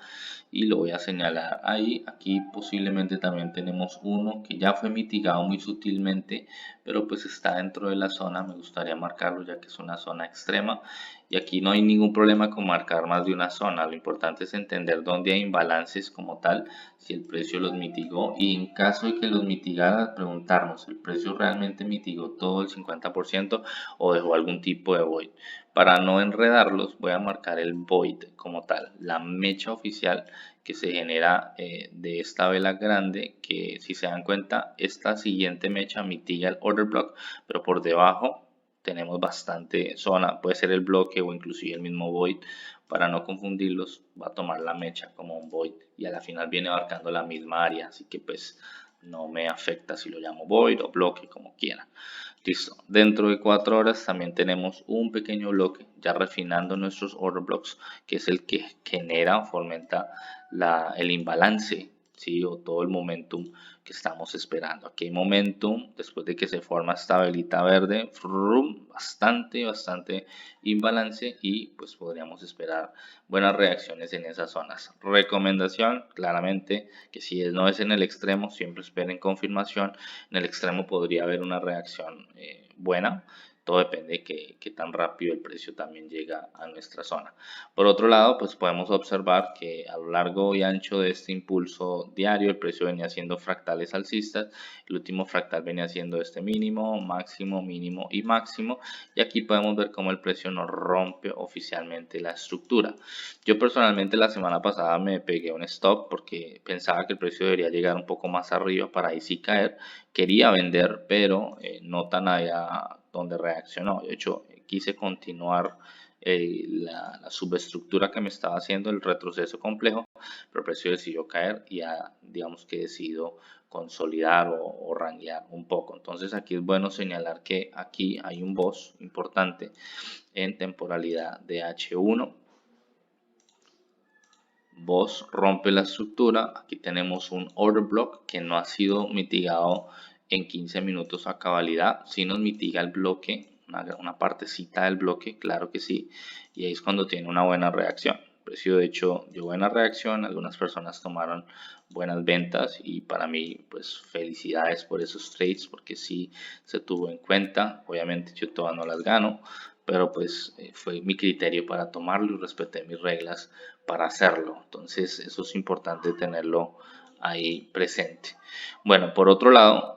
y lo voy a señalar ahí. Aquí posiblemente también tenemos uno que ya fue mitigado muy sutilmente, pero pues está dentro de la zona. Me gustaría marcarlo ya que es una zona extrema y aquí no hay ningún problema con marcar más de una zona. Lo importante es entender dónde hay imbalances como tal, si el precio los mitigó y en caso de que los mitigara, preguntarnos, ¿el precio realmente mitigó todo el 50% o dejó algún tipo de void? Para no enredarlos, voy a marcar el void como tal, la mecha oficial que se genera de esta vela grande, que si se dan cuenta, esta siguiente mecha mitiga el order block, pero por debajo tenemos bastante zona, puede ser el bloque o inclusive el mismo void. Para no confundirlos, va a tomar la mecha como un void y a la final viene abarcando la misma área, así que pues no me afecta si lo llamo void o bloque, como quiera. Listo. Dentro de 4 horas también tenemos un pequeño bloque, ya refinando nuestros order blocks, que es el que genera o fomenta el imbalance, ¿sí? O todo el momentum que estamos esperando. Aquí hay momentum, después de que se forma esta velita verde, bastante imbalance y pues podríamos esperar buenas reacciones en esas zonas. Recomendación, claramente, que si no es en el extremo, siempre esperen confirmación. En el extremo podría haber una reacción buena. Todo depende de qué tan rápido el precio también llega a nuestra zona. Por otro lado, pues podemos observar que a lo largo y ancho de este impulso diario, el precio venía haciendo fractales alcistas. El último fractal venía haciendo este mínimo, máximo, mínimo y máximo. Y aquí podemos ver cómo el precio nos rompe oficialmente la estructura. Yo personalmente la semana pasada me pegué un stop porque pensaba que el precio debería llegar un poco más arriba para ahí sí caer. Quería vender, pero no tan allá donde reaccionó. De hecho, quise continuar la subestructura que me estaba haciendo, el retroceso complejo, pero el precio decidió caer y ya digamos que decidió consolidar o ranguear un poco. Entonces aquí es bueno señalar que aquí hay un boss importante en temporalidad de H1. Boss rompe la estructura. Aquí tenemos un order block que no ha sido mitigado en 15 minutos a cabalidad. Si nos mitiga el bloque, una partecita del bloque, claro que sí. Y ahí es cuando tiene una buena reacción. El precio de hecho dio buena reacción. Algunas personas tomaron buenas ventas y para mí pues felicidades por esos trades porque sí se tuvo en cuenta. Obviamente yo todas no las gano, pero pues fue mi criterio para tomarlo y respeté mis reglas para hacerlo. Entonces eso es importante tenerlo ahí presente. Bueno, por otro lado,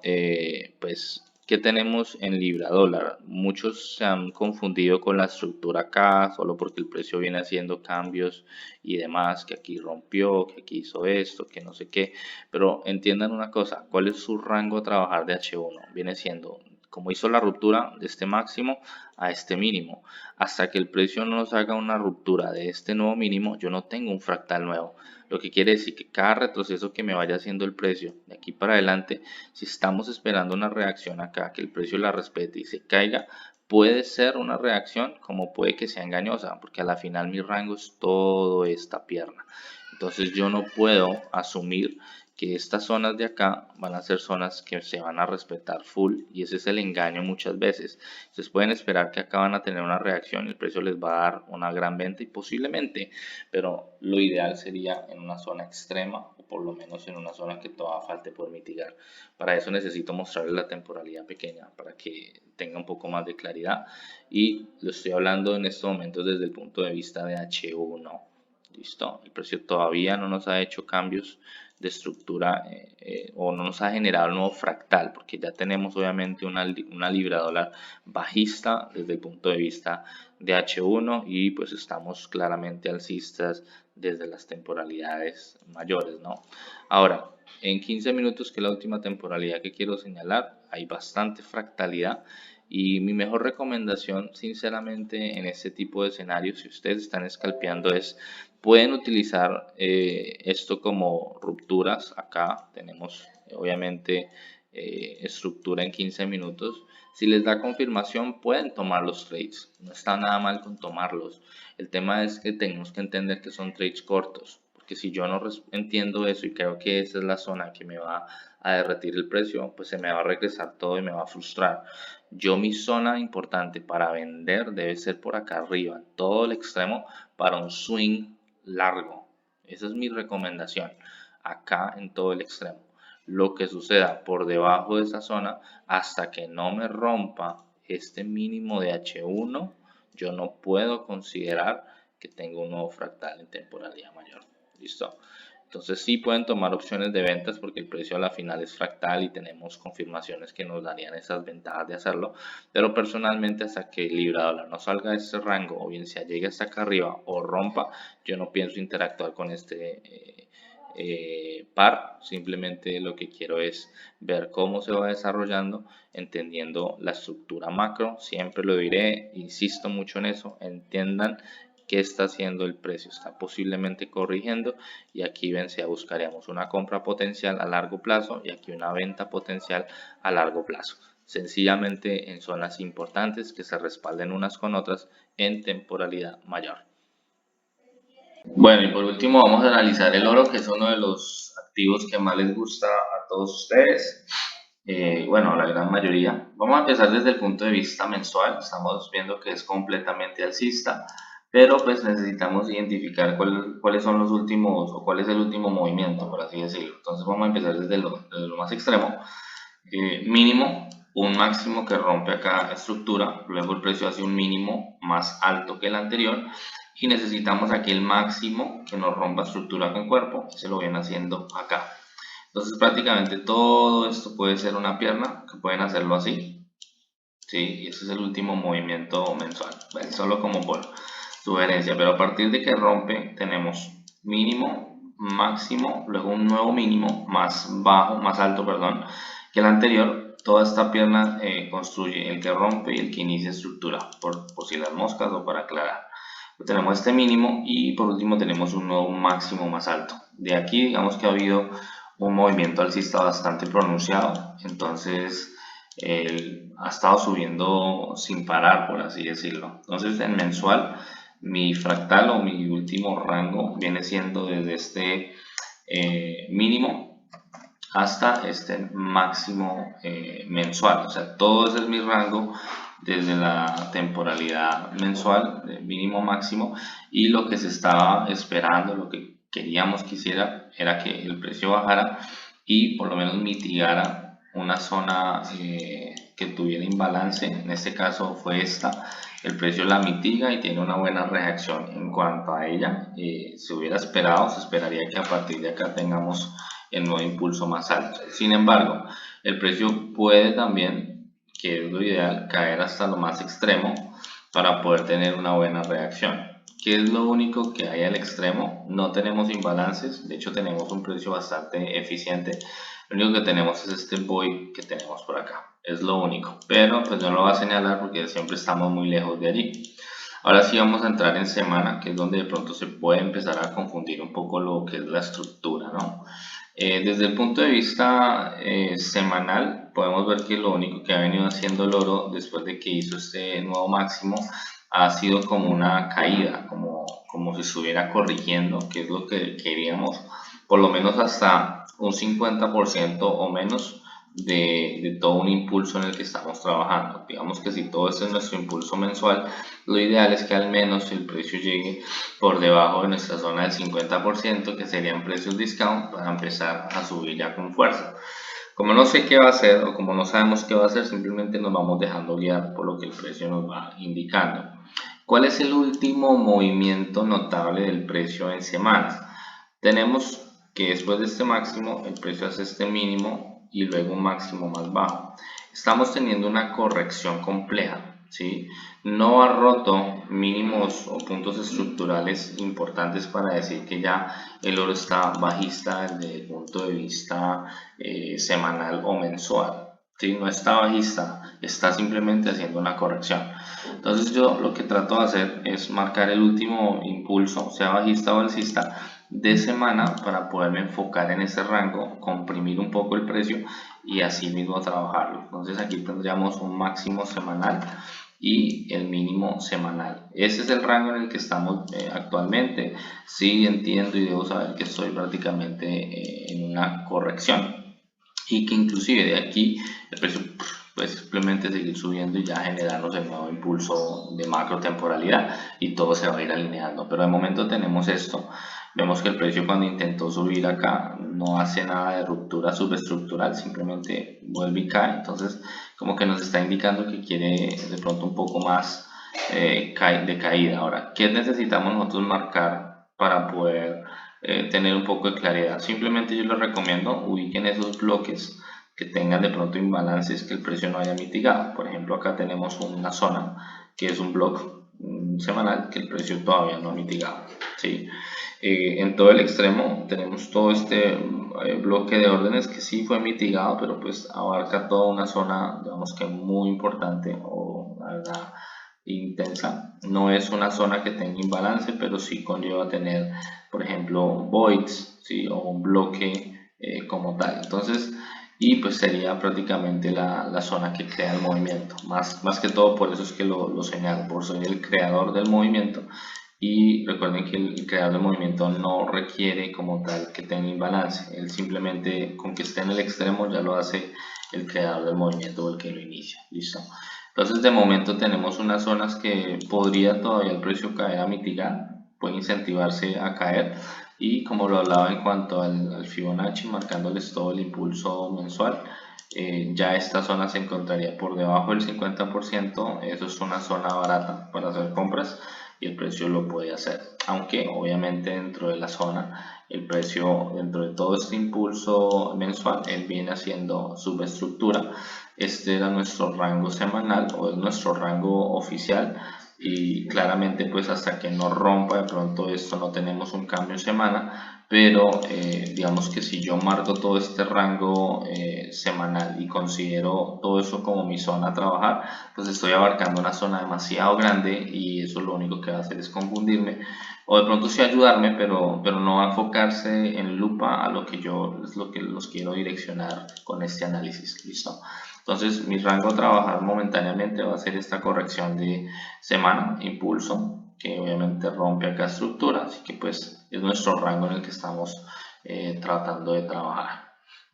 pues, ¿qué tenemos en libra dólar? Muchos se han confundido con la estructura acá, solo porque el precio viene haciendo cambios y demás, que aquí rompió, que aquí hizo esto, que no sé qué, pero entiendan una cosa, ¿cuál es su rango a trabajar de H1? Viene siendo como hizo la ruptura de este máximo a este mínimo. Hasta que el precio no nos haga una ruptura de este nuevo mínimo, yo no tengo un fractal nuevo. Lo que quiere decir que cada retroceso que me vaya haciendo el precio de aquí para adelante, si estamos esperando una reacción acá, que el precio la respete y se caiga, puede ser una reacción como puede que sea engañosa, porque a la final mi rango es toda esta pierna. Entonces yo no puedo asumir que estas zonas de acá van a ser zonas que se van a respetar full, y ese es el engaño muchas veces. Ustedes pueden esperar que acá van a tener una reacción y el precio les va a dar una gran venta y posiblemente, pero lo ideal sería en una zona extrema o por lo menos en una zona que todavía falte por mitigar. Para eso necesito mostrarles la temporalidad pequeña para que tenga un poco más de claridad, y lo estoy hablando en estos momentos desde el punto de vista de H1. Listo, el precio todavía no nos ha hecho cambios de estructura o no nos ha generado un nuevo fractal, porque ya tenemos obviamente una libra dólar bajista desde el punto de vista de H1 y pues estamos claramente alcistas desde las temporalidades mayores, ¿no? Ahora, en 15 minutos, que es la última temporalidad que quiero señalar, hay bastante fractalidad. Y mi mejor recomendación, sinceramente, en este tipo de escenarios, si ustedes están escalpeando, es pueden utilizar esto como rupturas. Acá tenemos, obviamente, estructura en 15 minutos. Si les da confirmación, pueden tomar los trades. No está nada mal con tomarlos. El tema es que tenemos que entender que son trades cortos. Porque si yo no entiendo eso y creo que esa es la zona que me va a derretir el precio, pues se me va a regresar todo y me va a frustrar. Mi zona importante para vender debe ser por acá arriba, todo el extremo para un swing largo. Esa es mi recomendación, acá en todo el extremo. Lo que suceda por debajo de esa zona, hasta que no me rompa este mínimo de H1, yo no puedo considerar que tengo un nuevo fractal en temporalidad mayor. ¿Listo? Entonces sí pueden tomar opciones de ventas porque el precio a la final es fractal y tenemos confirmaciones que nos darían esas ventajas de hacerlo, pero personalmente hasta que el libra dólar no salga de este rango o bien sea llegue hasta acá arriba o rompa, yo no pienso interactuar con este par. Simplemente lo que quiero es ver cómo se va desarrollando, entendiendo la estructura macro. Siempre lo diré, insisto mucho en eso, entiendan qué está haciendo el precio, está posiblemente corrigiendo, y aquí ven, si buscaríamos una compra potencial a largo plazo y aquí una venta potencial a largo plazo, sencillamente en zonas importantes que se respalden unas con otras en temporalidad mayor. Bueno, y por último vamos a analizar el oro, que es uno de los activos que más les gusta a todos ustedes. Bueno, a la gran mayoría. Vamos a empezar desde el punto de vista mensual. Estamos viendo que es completamente alcista, pero pues necesitamos identificar cuáles son los últimos, o cuál es el último movimiento, por así decirlo. Entonces vamos a empezar desde lo más extremo. Mínimo, un máximo que rompe acá estructura, luego el precio hace un mínimo más alto que el anterior y necesitamos aquí el máximo que nos rompa estructura con cuerpo, se lo viene haciendo acá. Entonces prácticamente todo esto puede ser una pierna, que pueden hacerlo así, ¿sí? Y ese es el último movimiento mensual, solo como por sugerencia, pero a partir de que rompe tenemos mínimo, máximo, luego un nuevo mínimo más bajo, más alto, perdón, que el anterior. Toda esta pierna construye el que rompe y el que inicia estructura, por si las moscas o para aclarar. Tenemos este mínimo y por último tenemos un nuevo máximo más alto. De aquí digamos que ha habido un movimiento alcista bastante pronunciado, entonces ha estado subiendo sin parar, por así decirlo. Entonces en mensual mi fractal o mi último rango viene siendo desde este mínimo hasta este máximo mensual. O sea, todo ese es mi rango desde la temporalidad mensual, mínimo máximo, y lo que se estaba esperando, lo que queríamos que hiciera, era que el precio bajara y por lo menos mitigara una zona que tuviera imbalance. En este caso fue esta. El precio la mitiga y tiene una buena reacción. En cuanto a ella, se hubiera esperado, se esperaría que a partir de acá tengamos el nuevo impulso más alto. Sin embargo, el precio puede también, que es lo ideal, caer hasta lo más extremo para poder tener una buena reacción. ¿Qué es lo único que hay al extremo? No tenemos imbalances, de hecho tenemos un precio bastante eficiente. Lo único que tenemos es este void que tenemos por acá. es lo único. Pero pues no lo voy a señalar porque siempre estamos muy lejos de allí. Ahora sí vamos a entrar en semana, que es donde de pronto se puede empezar a confundir un poco lo que es la estructura, ¿no? Desde el punto de vista semanal, podemos ver que lo único que ha venido haciendo el oro después de que hizo este nuevo máximo ha sido como una caída, como si estuviera corrigiendo, que es lo que queríamos, por lo menos hasta un 50% o menos de todo un impulso en el que estamos trabajando. Digamos que si todo este es nuestro impulso mensual, lo ideal es que al menos el precio llegue por debajo de nuestra zona del 50%, que serían precios discount, para empezar a subir ya con fuerza. Como no sé qué va a hacer o como no sabemos qué va a hacer, simplemente nos vamos dejando guiar por lo que el precio nos va indicando. ¿Cuál es el último movimiento notable del precio en semanas? Tenemos que después de este máximo, el precio hace este mínimo y luego un máximo más bajo. Estamos teniendo una corrección compleja, ¿sí? No ha roto mínimos o puntos estructurales importantes para decir que ya el oro está bajista desde el punto de vista semanal o mensual. ¿Sí? No está bajista, está simplemente haciendo una corrección. Entonces yo lo que trato de hacer es marcar el último impulso, sea bajista o alcista, de semana para poderme enfocar en ese rango, comprimir un poco el precio y así mismo trabajarlo. Entonces aquí tendríamos un máximo semanal y el mínimo semanal. Ese es el rango en el que estamos actualmente. Sí entiendo y debo saber que estoy prácticamente en una corrección y que inclusive de aquí el precio puede simplemente seguir subiendo y ya generarnos el nuevo impulso de macro temporalidad y todo se va a ir alineando. Pero de momento tenemos esto. Vemos que el precio cuando intentó subir acá no hace nada de ruptura subestructural, simplemente vuelve y cae. Entonces como que nos está indicando que quiere de pronto un poco más de caída. Ahora, ¿qué necesitamos nosotros marcar para poder tener un poco de claridad? Simplemente yo les recomiendo ubiquen esos bloques que tengan de pronto imbalances que el precio no haya mitigado. Por ejemplo, acá tenemos una zona que es un bloque semanal que el precio todavía no ha mitigado, ¿sí? En todo el extremo tenemos todo este bloque de órdenes que sí fue mitigado, pero pues abarca toda una zona, digamos que muy importante o la intensa. No es una zona que tenga imbalance, pero sí conlleva tener, por ejemplo, voids, ¿sí? O un bloque como tal. Entonces, y pues sería prácticamente la zona que crea el movimiento. Más que todo, por eso es que lo señalo, por ser el creador del movimiento. Y recuerden que el creador del movimiento no requiere como tal que tenga imbalance. Él simplemente con que esté en el extremo ya lo hace el creador del movimiento o el que lo inicia. ¿Listo? Entonces de momento tenemos unas zonas que podría todavía el precio caer a mitigar, puede incentivarse a caer y como lo hablaba en cuanto al Fibonacci, marcándoles todo el impulso mensual, ya esta zona se encontraría por debajo del 50%, eso es una zona barata para hacer compras y el precio lo puede hacer, aunque obviamente dentro de la zona el precio dentro de todo este impulso mensual él viene haciendo subestructura. Este era nuestro rango semanal o es nuestro rango oficial y claramente pues hasta que no rompa de pronto esto no tenemos un cambio en semana, pero digamos que si yo marco todo este rango semanal y considero todo eso como mi zona a trabajar, pues estoy abarcando una zona demasiado grande y eso lo único que va a hacer es confundirme o de pronto sí ayudarme, pero no va a enfocarse en lupa a lo que yo es lo que los quiero direccionar con este análisis. ¿Listo? Entonces mi rango a trabajar momentáneamente va a ser esta corrección de semana, impulso, que obviamente rompe acá estructura, así que pues es nuestro rango en el que estamos tratando de trabajar.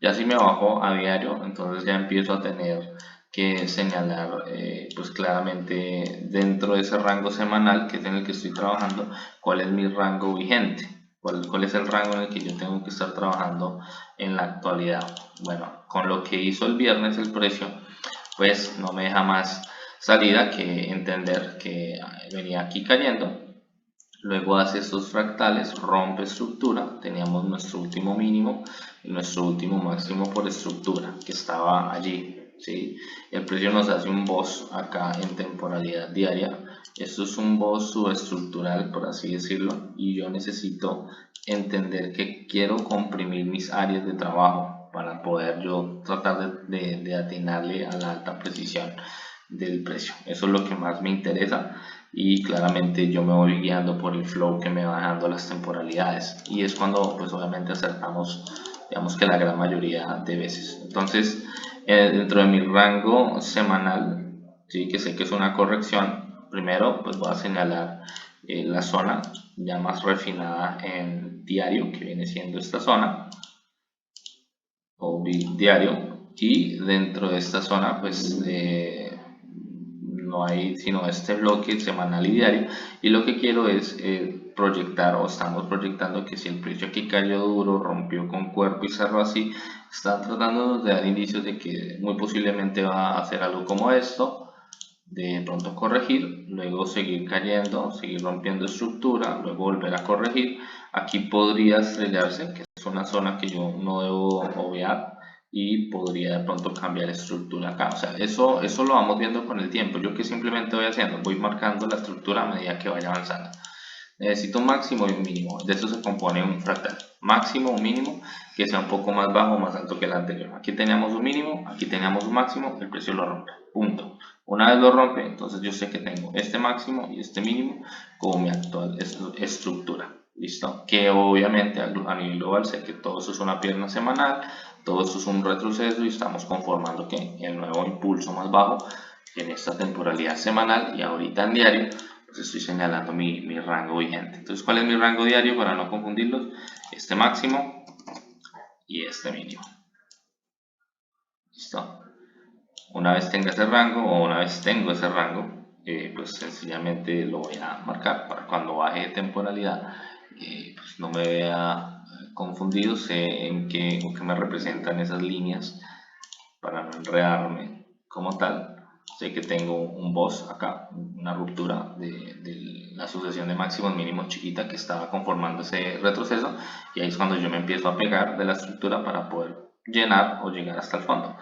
Ya si me bajo a diario, entonces ya empiezo a tener que señalar pues claramente dentro de ese rango semanal que es en el que estoy trabajando, cuál es mi rango vigente, cuál es el rango en el que yo tengo que estar trabajando en la actualidad. Bueno, con lo que hizo el viernes el precio, pues no me deja más salida que entender que venía aquí cayendo, luego hace estos fractales, rompe estructura, teníamos nuestro último mínimo y nuestro último máximo por estructura que estaba allí, ¿sí? El precio nos hace un boss acá en temporalidad diaria, esto es un boss subestructural por así decirlo y yo necesito entender que quiero comprimir mis áreas de trabajo. para poder yo tratar de atinarle a la alta precisión del precio. Eso es lo que más me interesa y claramente yo me voy guiando por el flow que me va dando las temporalidades, y es cuando pues obviamente acertamos, digamos que la gran mayoría de veces. Entonces dentro de mi rango semanal, sí, que sé que es una corrección, primero pues voy a señalar la zona ya más refinada en diario, que viene siendo esta zona o diario, y dentro de esta zona pues no hay sino este bloque semanal y diario, y lo que quiero es proyectar, o estamos proyectando, que si el precio aquí cayó duro, rompió con cuerpo y cerró así, están tratando de dar indicios de que muy posiblemente va a hacer algo como esto, de pronto corregir, luego seguir cayendo, seguir rompiendo estructura, luego volver a corregir. Aquí podría estrellarse, que es una zona que yo no debo obviar, y podría de pronto cambiar estructura acá. O sea, eso lo vamos viendo con el tiempo. Yo que simplemente voy haciendo, voy marcando la estructura a medida que vaya avanzando. Necesito un máximo y un mínimo. De eso se compone un fractal. Máximo, un mínimo, que sea un poco más bajo o más alto que el anterior. Aquí teníamos un mínimo, aquí teníamos un máximo, el precio lo rompe. Punto. Una vez lo rompe, entonces yo sé que tengo este máximo y este mínimo como mi actual estructura. ¿Listo? Que obviamente a nivel global sé que todo eso es una pierna semanal, todo eso es un retroceso y estamos conformando que el nuevo impulso más bajo en esta temporalidad semanal, y ahorita en diario pues estoy señalando mi rango vigente. Entonces, ¿cuál es mi rango diario para no confundirlos? Este máximo y este mínimo. ¿Listo? Una vez tenga ese rango, o una vez tengo ese rango, pues sencillamente lo voy a marcar para cuando baje de temporalidad, pues no me vea confundido, sé en qué me representan esas líneas para no enredarme como tal. Sé que tengo un boss acá, una ruptura de la sucesión de máximos mínimos chiquita que estaba conformando ese retroceso, y ahí es cuando yo me empiezo a pegar de la estructura para poder llenar o llegar hasta el fondo.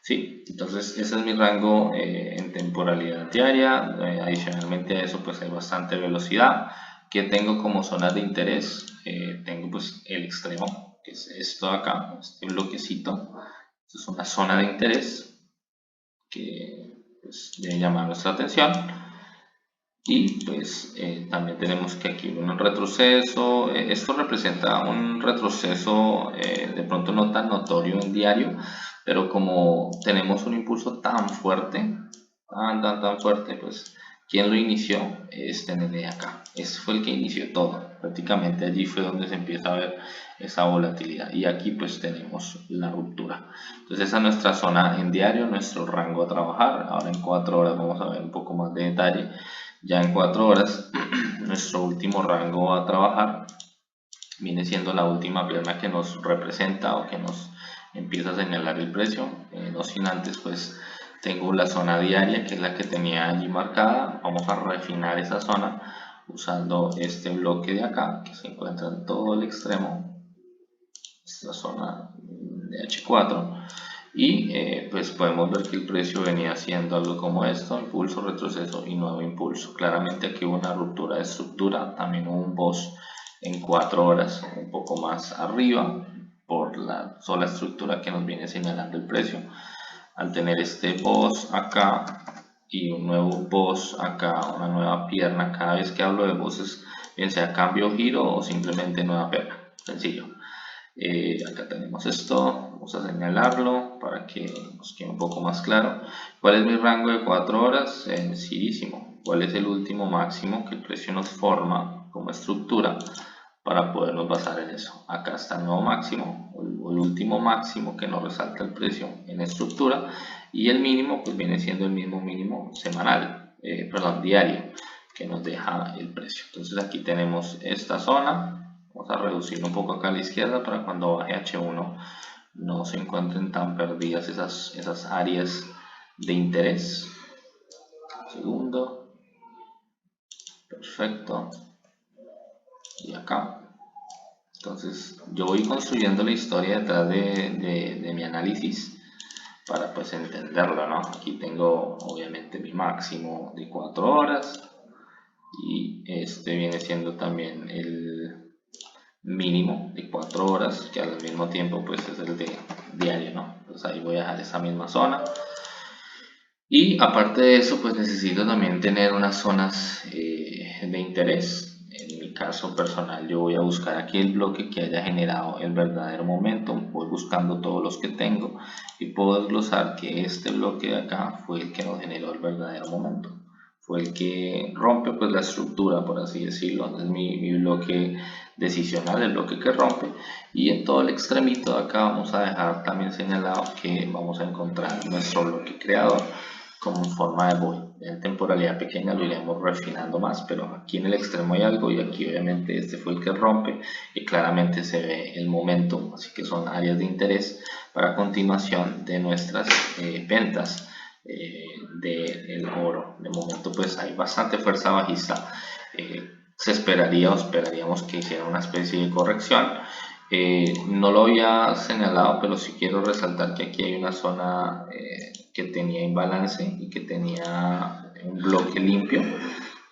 Sí, entonces ese es mi rango en temporalidad diaria. Adicionalmente a eso pues hay bastante velocidad. Que tengo como zonas de interés, tengo pues el extremo, que es esto de acá, este bloquecito. Esto es una zona de interés que pues, debe llamar nuestra atención. Y pues también tenemos que aquí un retroceso. Esto representa un retroceso de pronto no tan notorio en diario, pero como tenemos un impulso tan fuerte, tan fuerte, pues quien lo inició es TND acá. Ese fue el que inició todo. Prácticamente allí fue donde se empieza a ver esa volatilidad, y aquí pues tenemos la ruptura. Entonces esa es nuestra zona en diario, nuestro rango a trabajar. Ahora en 4 horas vamos a ver un poco más de detalle. Ya en 4 horas, nuestro último rango a trabajar viene siendo la última pierna que nos representa o que nos empieza a señalar el precio. No sin antes, pues tengo la zona diaria, que es la que tenía allí marcada. Vamos a refinar esa zona usando este bloque de acá, que se encuentra en todo el extremo, esta zona de H4. Y pues podemos ver que el precio venía haciendo algo como esto: impulso, retroceso y nuevo impulso. Claramente aquí hubo una ruptura de estructura, también hubo un boss en 4 horas un poco más arriba por la sola estructura que nos viene señalando el precio. Al tener este boss acá y un nuevo boss acá, una nueva pierna, cada vez que hablo de bosses, bien sea cambio, giro o simplemente nueva pierna, sencillo. Acá tenemos esto, vamos a señalarlo para que nos quede un poco más claro. ¿Cuál es mi rango de 4 horas? Sencillísimo. ¿Cuál es el último máximo que el precio nos forma como estructura para podernos basar en eso? Acá está el nuevo máximo, o el último máximo que nos resalta el precio en estructura, y el mínimo pues viene siendo el mismo mínimo semanal, diario, que nos deja el precio. Entonces aquí tenemos esta zona. Vamos a reducir un poco acá a la izquierda para cuando baje H1 no se encuentren tan perdidas esas áreas de interés. Un segundo. Perfecto. Y acá. Entonces yo voy construyendo la historia detrás de mi análisis para pues entenderlo, ¿no? Aquí tengo obviamente mi máximo de 4 horas, y este viene siendo también mínimo de 4 horas, que al mismo tiempo pues es el de diario, ¿no? Entonces ahí voy a dejar esa misma zona. Y aparte de eso, pues necesito también tener unas zonas de interés. En mi caso personal, yo voy a buscar aquí el bloque que haya generado el verdadero momento. Voy buscando todos los que tengo y puedo desglosar que este bloque de acá fue el que nos generó el verdadero momento. Fue el que rompe pues la estructura, por así decirlo. Entonces mi bloque decisional, el bloque que rompe. Y en todo el extremito de acá vamos a dejar también señalado que vamos a encontrar nuestro bloque creador como forma de void. En temporalidad pequeña lo iremos refinando más, pero aquí en el extremo hay algo y aquí obviamente este fue el que rompe y claramente se ve el momento, así que son áreas de interés para continuación de nuestras ventas del oro. De momento pues hay bastante fuerza bajista, se esperaría o esperaríamos que hiciera una especie de corrección. No lo había señalado, pero sí quiero resaltar que aquí hay una zona que tenía imbalance y que tenía un bloque limpio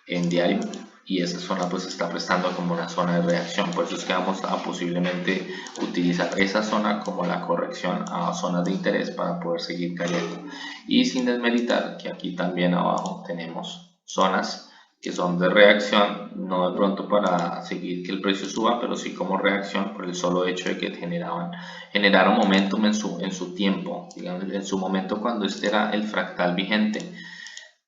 en diario, y esa zona pues está prestando como una zona de reacción. Por eso es que vamos a posiblemente utilizar esa zona como la corrección a zonas de interés para poder seguir cayendo, y sin desmeritar que aquí también abajo tenemos zonas que son de reacción, no de pronto para seguir que el precio suba, pero sí como reacción por el solo hecho de que generaron momentum en su tiempo, digamos, en su momento cuando este era el fractal vigente,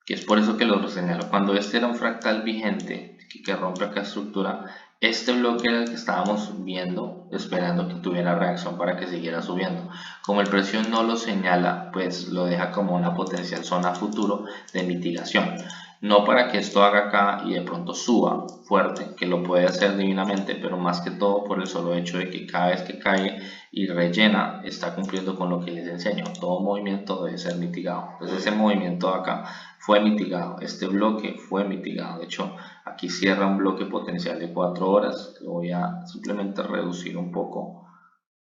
que es por eso que lo señalo. Cuando este era un fractal vigente que rompe acá estructura, este bloque era el que estábamos viendo, esperando que tuviera reacción para que siguiera subiendo. Como el precio no lo señala, pues lo deja como una potencial zona futuro de mitigación. No para que esto haga acá y de pronto suba fuerte, que lo puede hacer divinamente, pero más que todo por el solo hecho de que cada vez que cae y rellena, está cumpliendo con lo que les enseño. Todo movimiento debe ser mitigado. Entonces ese movimiento de acá fue mitigado, este bloque fue mitigado. De hecho, aquí cierra un bloque potencial de 4 horas. Lo voy a simplemente reducir un poco.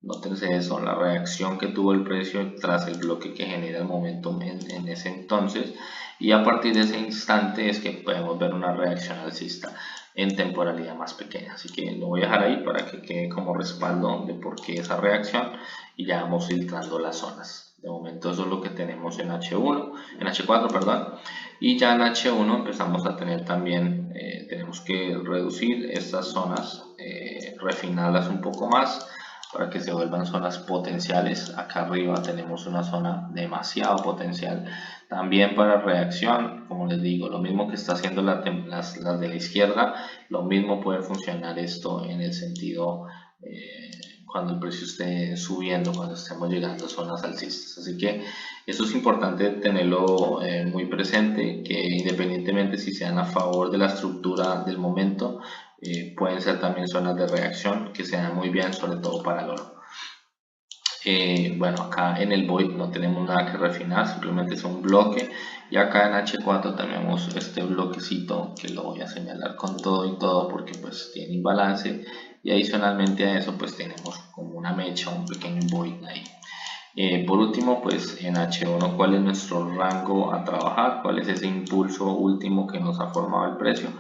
Nótense eso, la reacción que tuvo el precio tras el bloque que genera el momento en ese entonces, y a partir de ese instante es que podemos ver una reacción alcista en temporalidad más pequeña. Así que lo voy a dejar ahí para que quede como respaldo de por qué esa reacción, y ya vamos filtrando las zonas. De momento eso es lo que tenemos en H1, en H4, perdón, y ya en H1 empezamos a tener también, tenemos que reducir estas zonas, refinarlas un poco más para que se vuelvan zonas potenciales. Acá arriba tenemos una zona demasiado potencial también para reacción. Como les digo, lo mismo que está haciendo las de la izquierda, lo mismo puede funcionar esto en el sentido cuando el precio esté subiendo, cuando estemos llegando a zonas alcistas. Así que eso es importante tenerlo muy presente, que independientemente si sean a favor de la estructura del momento, pueden ser también zonas de reacción que se dan muy bien, sobre todo para el oro. Bueno, acá en el void no tenemos nada que refinar, simplemente es un bloque, y acá en H4 tenemos este bloquecito que lo voy a señalar con todo y todo porque pues tiene imbalance, y adicionalmente a eso pues tenemos como una mecha, un pequeño void ahí. Por último, pues en H1, ¿cuál es nuestro rango a trabajar? ¿Cuál es ese impulso último que nos ha formado el precio?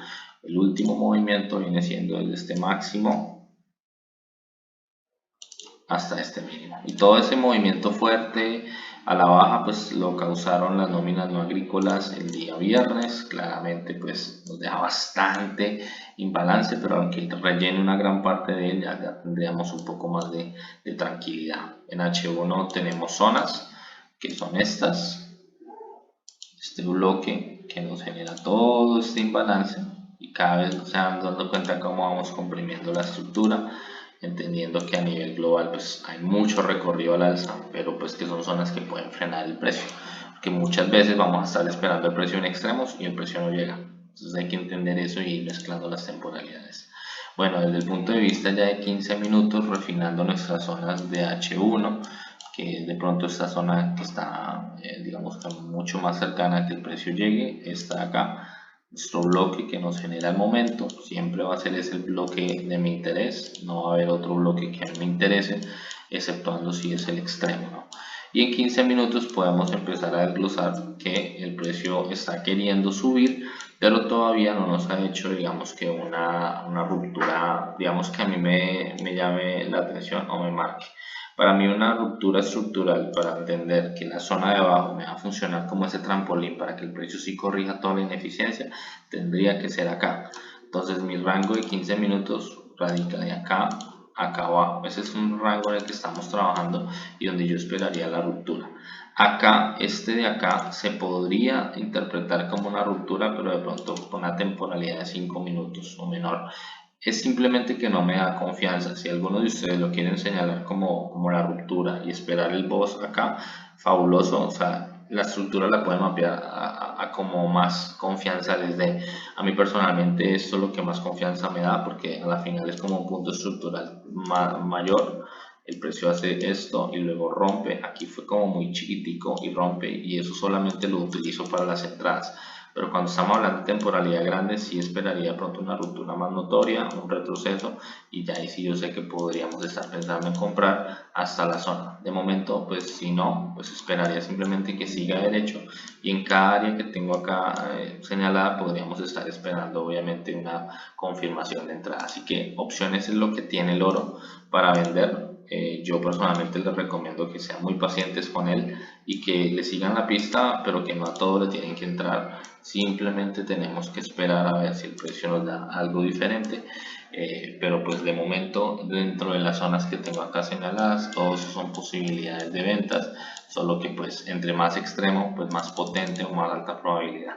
El último movimiento viene siendo desde este máximo hasta este mínimo, y todo ese movimiento fuerte a la baja pues lo causaron las nóminas no agrícolas el día viernes. Claramente pues nos deja bastante imbalance, pero aunque rellene una gran parte de él, ya tendríamos un poco más de tranquilidad. En H1 tenemos zonas que son estas, este bloque que nos genera todo este imbalance, y cada vez se van dando cuenta cómo vamos comprimiendo la estructura, entendiendo que a nivel global pues hay mucho recorrido al alza, pero pues que son zonas que pueden frenar el precio, porque muchas veces vamos a estar esperando el precio en extremos y el precio no llega. Entonces hay que entender eso y ir mezclando las temporalidades. Bueno, desde el punto de vista ya de 15 minutos, refinando nuestras zonas de H1, que de pronto esta zona que está, digamos, mucho más cercana a que el precio llegue, está acá. Nuestro bloque que nos genera el momento siempre va a ser ese el bloque de mi interés, no va a haber otro bloque que a mí me interese, exceptuando si es el extremo, ¿no? y en 15 minutos podemos empezar a desglosar que el precio está queriendo subir, pero todavía no nos ha hecho, digamos, que una ruptura, digamos, que a mí me llame la atención o me marque. Para mí una ruptura estructural, para entender que la zona de abajo me va a funcionar como ese trampolín para que el precio sí corrija toda la ineficiencia, tendría que ser acá. Entonces mi rango de 15 minutos radica de acá a acá abajo. Ese es un rango en el que estamos trabajando y donde yo esperaría la ruptura. Acá, este de acá se podría interpretar como una ruptura, pero de pronto con una temporalidad de 5 minutos o menor. Es simplemente que no me da confianza. Si alguno de ustedes lo quieren señalar como la ruptura y esperar el boss acá, fabuloso. O sea, la estructura la pueden mapear a como más confianza les dé. A mí personalmente esto es lo que más confianza me da porque a la final es como un punto estructural mayor. El precio hace esto y luego rompe. Aquí fue como muy chiquitico y rompe, y eso solamente lo utilizo para las entradas. Pero cuando estamos hablando de temporalidad grande, sí esperaría pronto una ruptura más notoria, un retroceso, y ya ahí sí yo sé que podríamos estar pensando en comprar hasta la zona. De momento, pues si no, pues esperaría simplemente que siga derecho, y en cada área que tengo acá señalada podríamos estar esperando obviamente una confirmación de entrada. Así que opciones es lo que tiene el oro para vender. Yo personalmente les recomiendo que sean muy pacientes con él y que le sigan la pista, pero que no a todo le tienen que entrar. Simplemente tenemos que esperar a ver si el precio nos da algo diferente. Pero pues de momento, dentro de las zonas que tengo acá señaladas, todos son posibilidades de ventas, solo que pues entre más extremo, pues más potente o más alta probabilidad.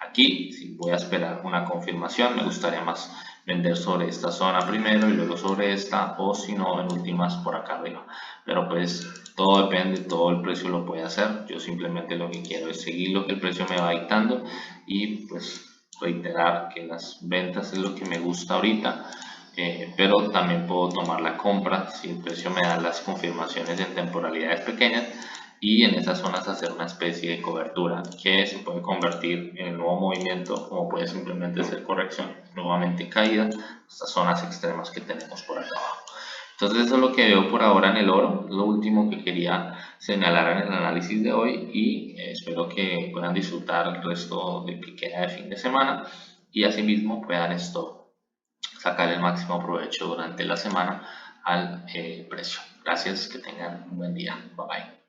Aquí si voy a esperar una confirmación, me gustaría más vender sobre esta zona primero y luego sobre esta, o si no, en últimas por acá arriba. Pero pues todo depende, todo el precio lo puede hacer. Yo simplemente lo que quiero es seguir lo que el precio me va dictando y pues reiterar que las ventas es lo que me gusta ahorita. Pero también puedo tomar la compra si el precio me da las confirmaciones en temporalidades pequeñas, y en esas zonas hacer una especie de cobertura que se puede convertir en un nuevo movimiento, como puede simplemente ser corrección, nuevamente caída, estas zonas extremas que tenemos por acá abajo. Entonces eso es lo que veo por ahora en el oro, es lo último que quería señalar en el análisis de hoy, y espero que puedan disfrutar el resto de que queda de fin de semana y asimismo puedan sacar el máximo provecho durante la semana al precio. Gracias, que tengan un buen día. Bye bye.